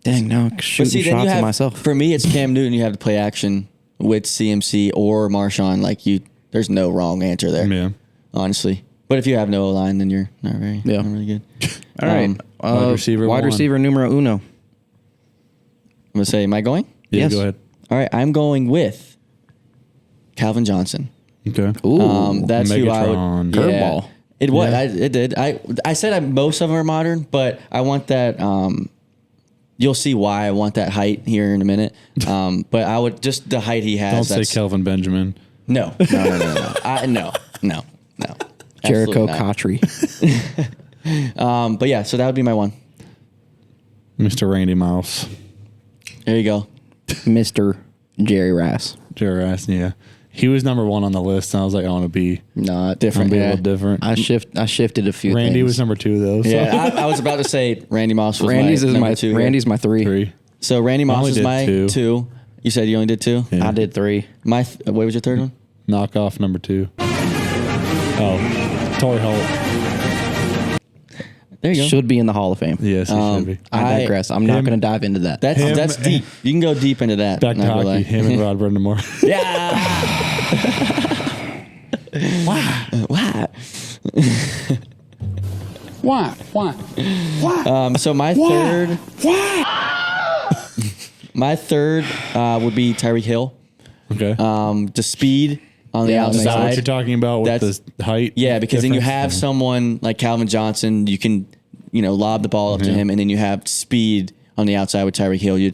Dang, no,
But
shooting
see, then
shots
you
at
have
myself.
for me, it's Cam Newton. You have to play action with CMC or Marshawn. Like you, there's no wrong answer there.
Yeah.
Honestly. But if you have no line, then you're not
Yeah.
really good.
All right,
wide receiver
wide
one.
receiver numero uno.
I'm gonna say, am I going?
Yeah.
Yes.
Go ahead.
All right, I'm going with Calvin Johnson.
Okay.
Ooh,
That's who I would.
Megatron.
Curveball.
It was.
Yeah.
It did. I said most of them are modern, but I want that. You'll see why I want that height here in a minute. But I would just the height he has.
Don't say Kelvin Benjamin.
No. No.
Jericho
Absolutely not.
Cotchery.
But yeah, so that would be my one.
Mr. Randy Mouse.
There you go.
Mr. Jerry Rice.
Jerry Rice. Yeah. He was number 1 on the list, and I was like, I want to be
Not
Different.
a
Yeah.
little different.
I shifted a few.
Randy
things.
was number 2 though. So.
Yeah, I was about to say Randy Moss was
Randy's
my
is
number
my
2.
Randy's my 3.
3.
So Randy Moss
only
is
did
my
2.
2. You said you only did 2.
Yeah.
I did 3.
What was your third one?
Knockoff number 2. Oh, Torrey Holt.
There you go.
Should be in the Hall of Fame.
Yes, he should be.
I digress. I'm not going to dive into that.
That's deep. You can go deep into that.
Back to
not gonna lie.
hockey. Him and Rod Brindamore.
Yeah. Wow.
Why?
So my third. My third would be Tyreek Hill.
Okay.
The speed on the
Yeah,
Is that what
outside.
you're talking about with
That's-
the height?
Yeah, because then you
difference?
have someone like Calvin Johnson. You can, lob the ball up to him, and then you have speed on the outside with Tyreek Hill.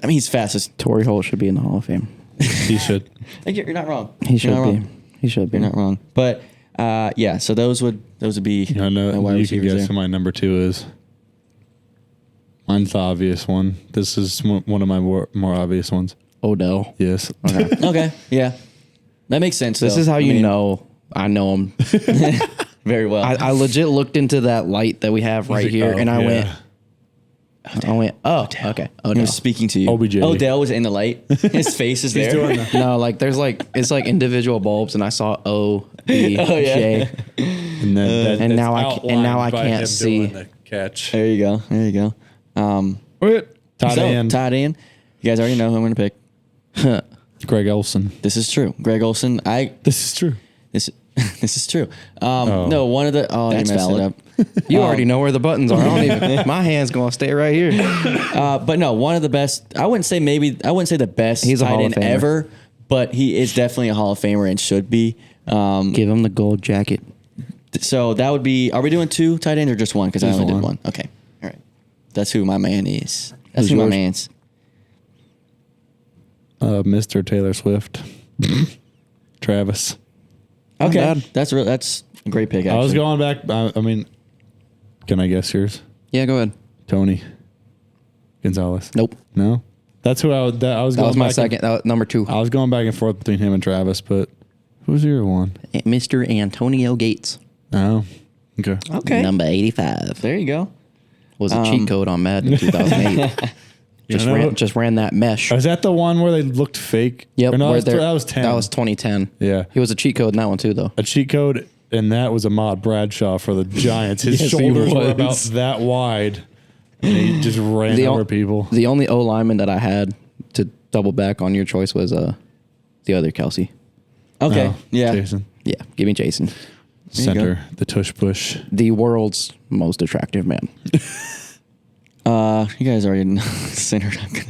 He's fastest.
Torrey Holt should be in the Hall of Fame.
He should.
You're not wrong.
He should
You're not
be.
wrong.
He should be.
You're not wrong. But yeah, so those would be
I know
my wide
you can
receivers
guess who my number 2 is. Mine's the obvious one. This is one of my more obvious ones.
Odell.
Yes.
Okay.
Okay, yeah. That makes sense.
This
though.
is how
I
you
mean,
know I know him.
very well.
I legit looked into that light that we have right here, and I went, oh, okay.
he
Odell.
was speaking to you.
OBJ.
Odell was in the light. His face is there.
doing that.
No, like there's like it's like individual bulbs, and I saw O B J.
And then
And now I
outlined by
can't
him
see.
doing the catch.
There you go. There you go.
Tight end.
Tight end. You guys already know who I'm going to pick.
Greg Olson.
This is true. Greg Olson.
This is true.
This is true. No, one of the. Oh,
That's
you messed
valid.
it up.
You already know where the buttons are. I don't even. My hand's gonna stay right here.
But no, one of the best. I wouldn't say the best
He's a
tight
Hall of
end
Famer.
ever, but he is definitely a Hall of Famer and should be.
Give him the gold jacket.
So that would be. Are we doing 2 tight ends or just one? Because I
Just
only did
one.
one. Okay. All right. That's who my man is. That's
Who's
who my
yours?
man's.
Mr. Taylor Swift. Travis.
Okay.
bad.
That's a great pick. Actually.
I was going back. I mean, can I guess yours?
Yeah, go ahead.
Tony Gonzalez.
Nope.
No. That's who I was. That
That
going
was my
back
second. That was number 2.
I was going back and forth between him and Travis, but who's your one?
Mr. Antonio Gates.
Oh, okay.
Okay.
Number 85.
There you go.
Was a cheat code on Madden in 2008. Just ran that mesh.
Is that the one where they looked fake?
Yep.
Or no,
where
that was 10.
That was 2010.
Yeah.
He was a cheat code in that one too, though.
A cheat code, and that was Ahmad Bradshaw for the Giants. His
Yes, he
shoulders were
was.
about that wide, and he just ran
The
over
o-
people.
The only O lineman that I had to double back on your choice was the other Kelsey.
Okay.
Oh,
Yeah.
Jason.
Yeah, give me Jason.
you
Center, the tush push.
The world's most attractive man.
You guys already know the center I'm gonna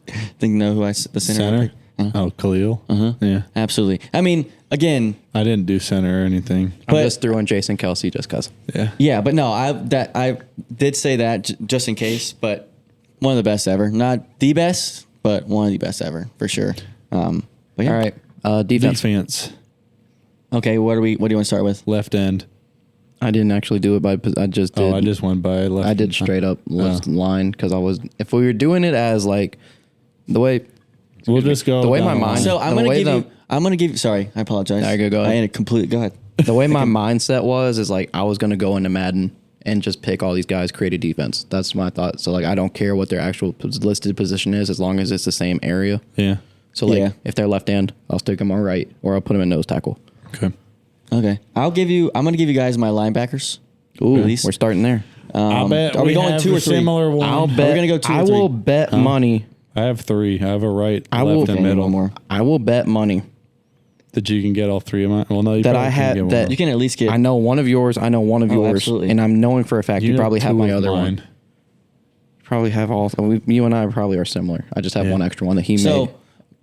pick. Think know who the center?
Center? Oh, Khalil. Yeah.
Absolutely. I mean, again,
I didn't do center or anything.
I
But-
just threw in Jason Kelsey just because.
Yeah.
yeah, but no, I did say that just in case, but one of the best ever. Not the best, but one of the best ever for sure. But yeah.
All right, defense.
Defense.
Okay, what do you want to start with?
Left end.
I didn't actually do it by. I just did.
Oh, I just went by left.
I did straight up left line because I was. If we were doing it as like the way.
We'll just go.
The way
down
my
the
mind-
line.
So I'm
the
gonna
way
give you. Sorry, I apologize.
There you go, go ahead.
I had a complete. Go ahead.
The way my mindset was is like I was gonna go into Madden and just pick all these guys, create a defense. That's my thought. So like I don't care what their actual listed position is as long as it's the same area.
Yeah.
So like
Yeah.
if they're left end, I'll stick them on right or I'll put them in nose tackle.
Okay.
Okay, I'm gonna give you guys my linebackers.
Ooh,
At least.
we're starting there.
I bet
are we going
have
2 or
a
3?
similar one.
I'll
We're
bet.
gonna go 2 or
I
3.
will bet money.
I have 3. I have a right,
I
left,
will-
and
Okay,
middle.
one more.
I will bet money
That you can get all 3 of mine. Well, no, you
that
probably
I
can't
have
get one
that
more.
You can at least get.
I know one of yours. I know one of yours,
absolutely.
and I'm knowing for a fact you
know
probably have
2
my
of
other
mine.
one. Probably have all. You and I probably are similar. I just have
Yeah.
one extra one that he
So,
made.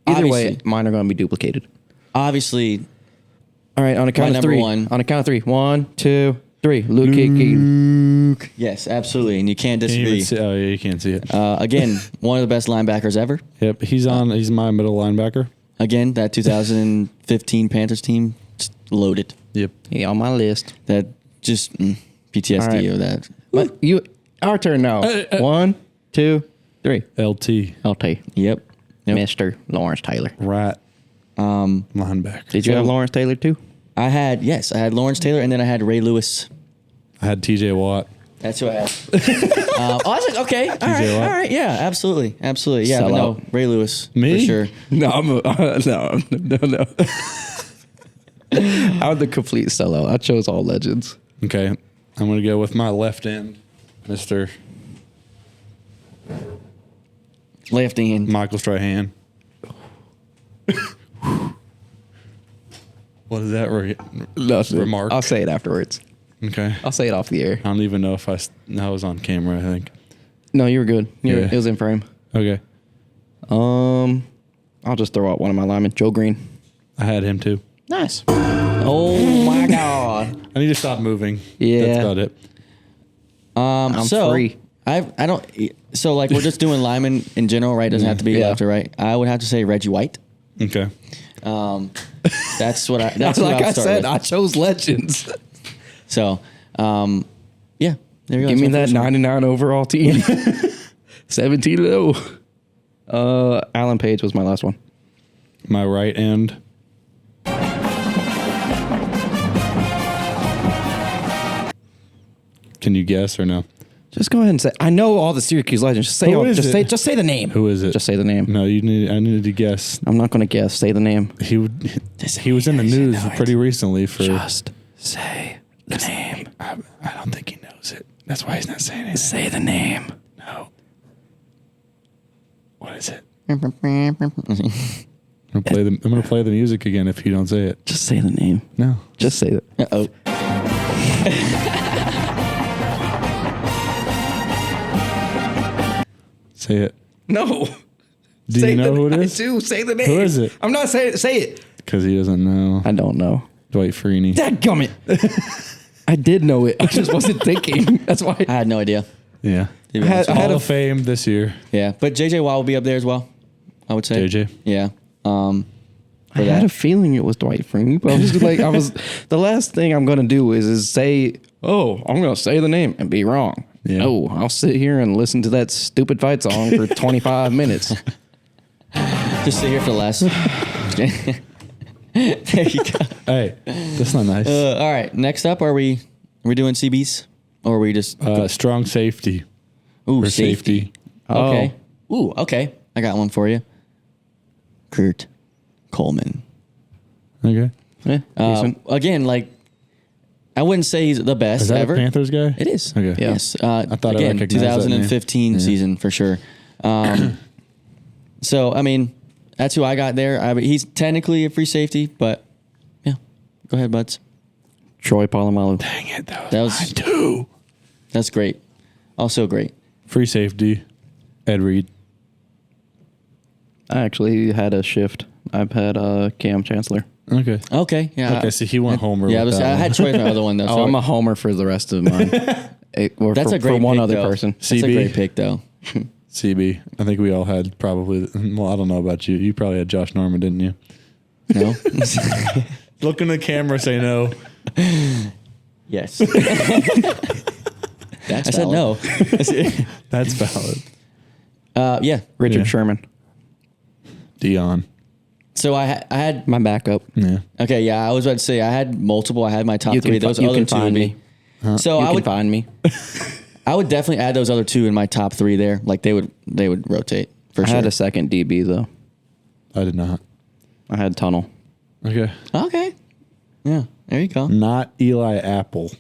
Either way,
obviously-
mine are going to be duplicated.
Obviously,
All right, on a count of
number
3.
one.
On a count of 3. 1, 2, 3. Luke Keaton.
yes, absolutely, and you can't
Can't even
disagree.
see, oh, yeah, you can't see it.
Again, one of the best linebackers ever.
Yep. He's my middle linebacker.
Again, that 2015 Panthers team just loaded.
Yep.
He on my list.
That just PTSD
All right.
of that.
But our turn now. 1, 2, 3.
LT.
LT.
Yep.
Mr. Lawrence Taylor.
Right. Linebacker.
Did you have Lawrence Taylor too?
I had Lawrence Taylor, and then I had Ray Lewis.
I had TJ Watt.
That's who I had. I was like, okay, all right, yeah, absolutely, yeah.
Sell
But no,
out.
Ray Lewis
Me?
for sure.
No, no. I'm the complete sellout. I chose all legends.
Okay. I'm going to go with my left end, Mr.
Left hand.
Michael Strahan. What is that remark?
I'll say it afterwards.
Okay.
I'll say it off the air.
I don't even know if I was on camera, I think.
No, you were good.
Yeah.
It was in frame.
Okay.
I'll just throw out one of my linemen, Joe Green.
I had him too.
Nice.
Oh my god.
I need to stop moving.
Yeah.
That's about it.
I'm
so
free.
I don't. So like we're just doing linemen in general, right? Doesn't have to be
Yeah.
left or right. I would have to say Reggie White.
Okay.
That's what I. That's what
like
I'll
I
start
said,
with.
I chose legends.
So, yeah, there you go.
Give me
That's my
that
first one.
99 overall team. 17 low. Alan Page was my last one.
My right end. Can you guess or no?
Just go ahead and say. I know all the Syracuse legends. Just say.
Who is it?
Just say the name.
Who is it?
Just say the name.
No, I needed to guess.
I'm not going to guess. Say the name.
He was in the news pretty recently for.
Just say the name.
I don't think he knows it. That's why he's not saying it.
Say the name.
No. What is it?
Uh
I'm gonna play the music again if you don't say it.
Just say the name.
No.
Just say it.
oh.
Say it.
No.
Do you know who it is?
I do. Say the name.
Who is it?
I'm not saying it. Say it.
Because he doesn't know.
I don't know.
Dwight Freeney.
Dadgummit. I did know it. I just wasn't thinking. That's why.
I had no idea.
Yeah.
To be honest with you.
Hall of Fame this year.
Yeah, but JJ Watt will be up there as well. I would say.
JJ.
Yeah.
I had a feeling it was Dwight Freeney, but I was like, the last thing I'm gonna do is say, oh, I'm gonna say the name and be wrong.
Yeah.
No, I'll sit here and listen to that stupid fight song for 25 minutes.
Just sit here for the last. There you go.
Hey, that's not nice.
All right. Next up, are we doing CBs or are we just
Strong safety.
ooh
For
safety?
safety.
Okay. Ooh, okay. I got one for you. Kurt Coleman.
Okay.
Yeah, decent.
Again, like I wouldn't say he's the best
Is that
ever.
a Panthers guy?
It is.
Okay.
Yeah.
Yes.
I thought I
again,
recognized that name.
2015 season for sure. So I mean, that's who I got there. He's technically a free safety, but yeah. Go ahead, buds.
Troy Polamalu.
Dang it. That
That
was
was-
mine too.
That's great. Also great.
Free safety. Ed Reed.
I actually had a shift. I've had Cam Chancellor.
Okay.
Okay. Yeah.
Okay, so he went homer.
Yeah,
with that
I had
one.
Troy in the other one though.
Oh,
so
I'm a homer for the rest of mine.
that's a great
for one
pick,
other
though.
person.
That's a
CB.
great pick though.
CB. I think we all had probably. Well, I don't know about you. You probably had Josh Norman, didn't you?
No.
Look in the camera. Say no.
Yes.
That's
I said no.
That's valid.
Yeah.
Richard
Yeah.
Sherman,
Dion.
So I had.
my backup.
Yeah.
Okay. Yeah. I was about to say I had multiple. I had my top
You
three.
can
Those
you
other
can
two would
find
be.
me.
So
You
I
can
would.
find me.
I would definitely add those other two in my top three there. Like they would rotate for
I
sure.
had a second DB though.
I did not.
I had Tunnel.
Okay.
Okay. Yeah. There you go.
Not Eli Apple.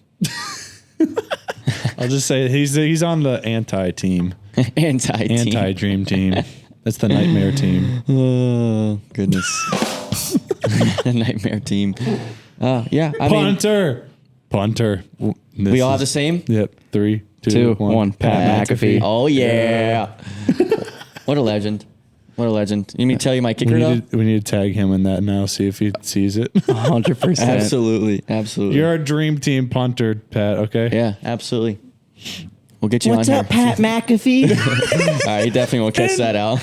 I'll just say he's on the anti-team.
Anti-team.
Anti-dream team. That's the nightmare team.
Oh, goodness. Nightmare team. Yeah. I mean,
Punter.
we all have the same?
Yep. 3, 2,
2,
1.
1. Pat McAfee.
Oh, yeah. What a legend. What a legend. You mean to tell you my kicker, though?
We need to tag him in that now, see if he sees it.
100%.
Absolutely. Absolutely.
You're our dream team punter, Pat, okay?
Yeah, absolutely. We'll get you
What's
on
up,
here.
Pat McAfee?
All right, he definitely won't catch that out.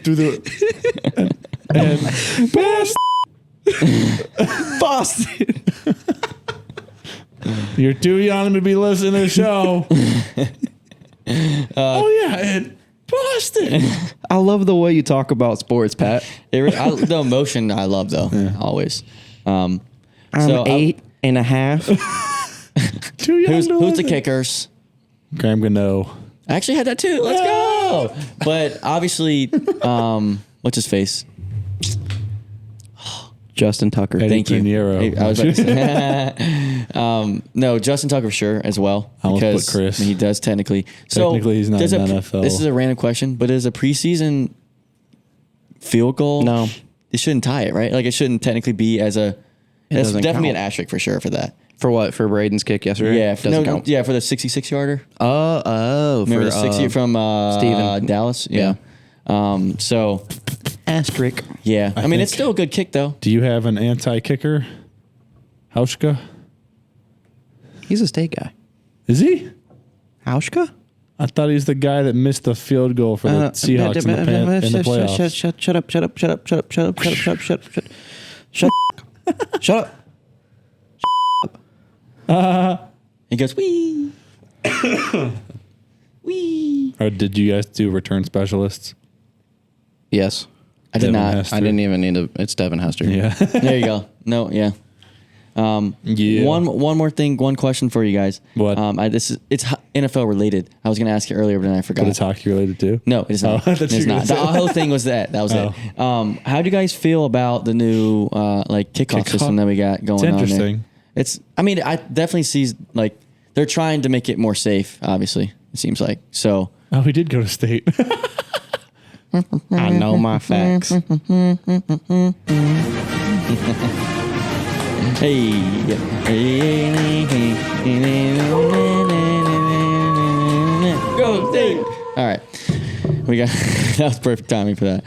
Do the
Boston.
You're too young to be listening to the show. Oh yeah, and Boston.
I love the way you talk about sports, Pat.
The emotion I love, though, always.
I'm
So,
8.5.
Too young
Who's
to
the
listen.
kickers?
Graham Gano.
I actually had that too. Let's go. But obviously, what's his face?
Justin Tucker.
Eddie
Thank you.
Pinheiro.
Hey, I was about to say. No, Justin Tucker for sure as well.
I almost
Because
put Chris.
he does technically.
Technically, he's not
does
in
a-
NFL.
This is a random question, but is a preseason field goal?
No.
It shouldn't tie it, right? Like it shouldn't technically be as a. That's
doesn't
definitely
count.
an asterisk for sure for that.
For what? For Braden's kick yesterday?
Yeah,
Doesn't count.
yeah, for the 66 yarder.
Oh.
Remember
for,
the 60 from
Steven.
Dallas? Yeah. So
Asterisk.
yeah, I mean
think-
it's still a good kick though.
Do you have an anti-kicker? Hauschka?
He's a state guy.
Is he?
Hauschka?
I thought he's the guy that missed the field goal for the Seahawks in the playoffs.
Shut up.
He goes, wee. Wee.
Or did you guys do return specialists?
Yes.
I did
Devin
not.
Hester.
I didn't even need to. It's Devin Hester.
Yeah.
There you go. No, yeah.
Yeah.
One more thing. One question for you guys.
What?
It's NFL related. I was going to ask you earlier, but then I forgot.
But it's hockey related too?
No, it is not.
Oh, I thought you
It's
were gonna
not.
say
The
that.
whole thing was that. That was
Oh.
it. How do you guys feel about the new kickoff system that we got going
It's
on there?
interesting.
I definitely see like they're trying to make it more safe. Obviously, it seems like so.
Oh, he did go to state.
I know my facts.
Go State! All right, we got that was perfect timing for that.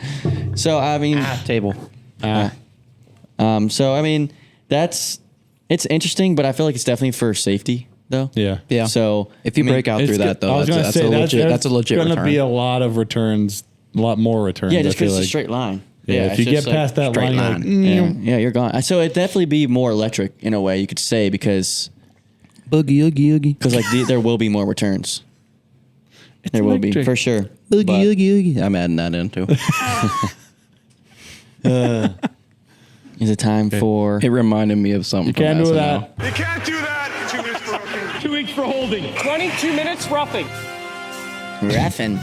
So I mean,
Table.
so I mean, it's interesting, but I feel like it's definitely for safety though.
Yeah.
Yeah.
So
If you break out through that, though, that's a legit
going to
return.
be a lot of returns, a lot more returns.
yeah, just
I feel
because it's a
like.
straight line.
Yeah, if you
it's
get
just like
past that
straight
line,
line.
you're like,
yeah, you're gone. So it'd definitely be more electric in a way, you could say, because
Boogie, oogie, oogie.
there will be more returns. There will be,
electric.
for sure.
Boogie,
But-
oogie, oogie. I'm adding that in, too.
Is it time for...
It reminded me of something.
you can't
from
do
SNL.
that.
You can't do that. 2 minutes for roughing.
2 weeks for holding. 22 minutes roughing.
Raffin.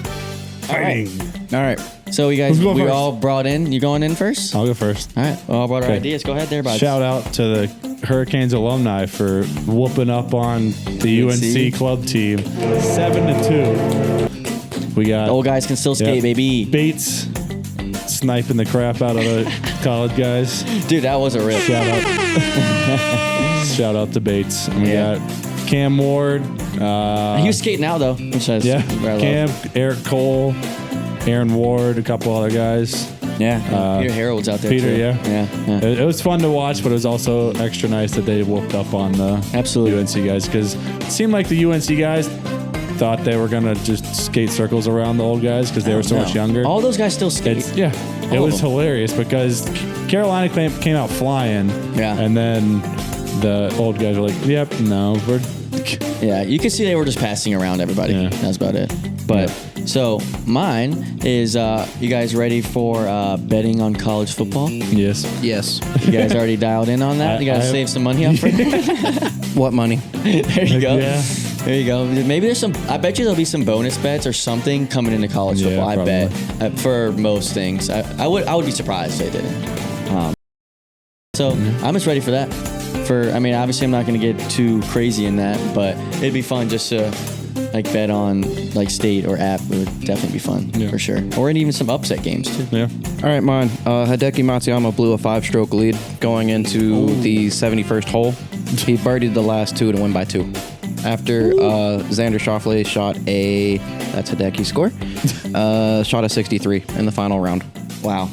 All right.
All right.
So you guys,
Who's going
we
first?
all brought in. You going in first?
I'll go first.
All right. We all brought our
Okay.
ideas. Go ahead there, bud.
Shout out to the Hurricanes alumni for whooping up on the UNC club team 7-2. We got
Old guys can still skate,
yeah,
baby.
Bates sniping the crap out of the college guys.
Dude, that was a rip.
Shout out. Shout out to Bates. And we
Yeah.
got Cam Ward.
He was skating out, though, which I
Yeah.
I love.
Cam, Eric Cole, Aaron Ward, a couple other guys.
Yeah. Peter Harold's out there,
Peter,
too.
yeah.
Yeah.
It was fun to watch, but it was also extra nice that they whooped up on the
Absolutely.
UNC guys because it seemed like the UNC guys thought they were going to just skate circles around the old guys because they were so much younger.
All those guys still skate.
It
All
was
of them.
hilarious because Carolina came out flying.
Yeah.
And then the old guys were like, yep, no, we're.
Yeah, you could see they were just passing around everybody.
Yeah.
That's about it. But so mine is, you guys ready for betting on college football? You
Yes.
Yes.
guys already dialed in on that? You guys
I-
save some money up for it?
What money?
There you go.
Yeah.
There you go. Maybe there's some. I bet you there'll be some bonus bets or something coming into college
Yeah,
football. I
probably.
bet for most things. I would be surprised if they didn't. So I'm just ready for that. I mean, obviously I'm not going to get too crazy in that, but it'd be fun just to like bet on like state or app. It would definitely be fun for sure. Or even some upset games too.
Yeah.
All right, mine. Hideki Matsuyama blew a 5-stroke lead going into the 71st hole. He birdied the last two to win by 2. After Xander Schauffele shot that's Hideki's score, shot a 63 in the final round.
Wow.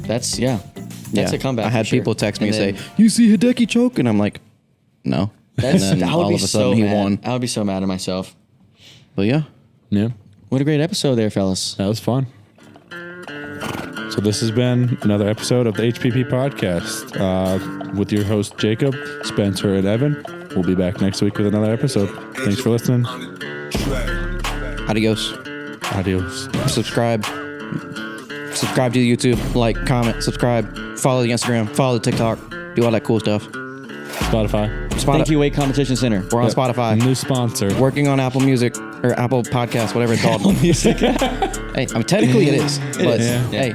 That's a comeback.
I had
for sure.
people text me and
And
say, "You see Hideki choke?" And I'm like, "No." And then
I would
all
be
of a
so
sudden he
mad.
won.
I would be so mad at myself.
But yeah,
Yeah.
What a great episode there, fellas.
That was fun. So this has been another episode of the HPP Podcast with your host Jacob, Spencer, and Evan. We'll be back next week with another episode. Thanks for listening.
adios.
Adios.
Subscribe to the YouTube, like, comment, subscribe, follow the Instagram, follow the TikTok, do all that cool stuff.
Spotify.
Thank you, Weight Competition Center.
We're on
Yep.
Spotify.
New sponsor.
Working on Apple Music or Apple Podcast, whatever it's called. Hey, I mean, technically it is. But
is.
hey,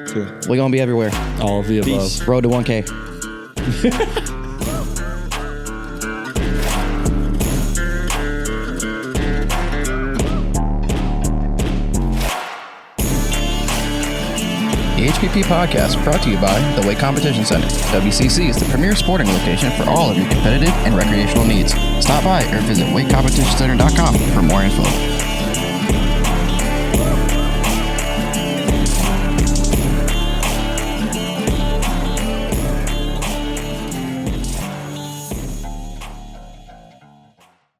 True.
we're gonna be everywhere.
All of the above.
Peace.
Road to 1K. The HPP Podcast brought to you by the Weight Competition Center. WCC is the premier sporting location for all of your competitive and recreational needs. Stop by or visit weightcompetitioncenter.com for more info.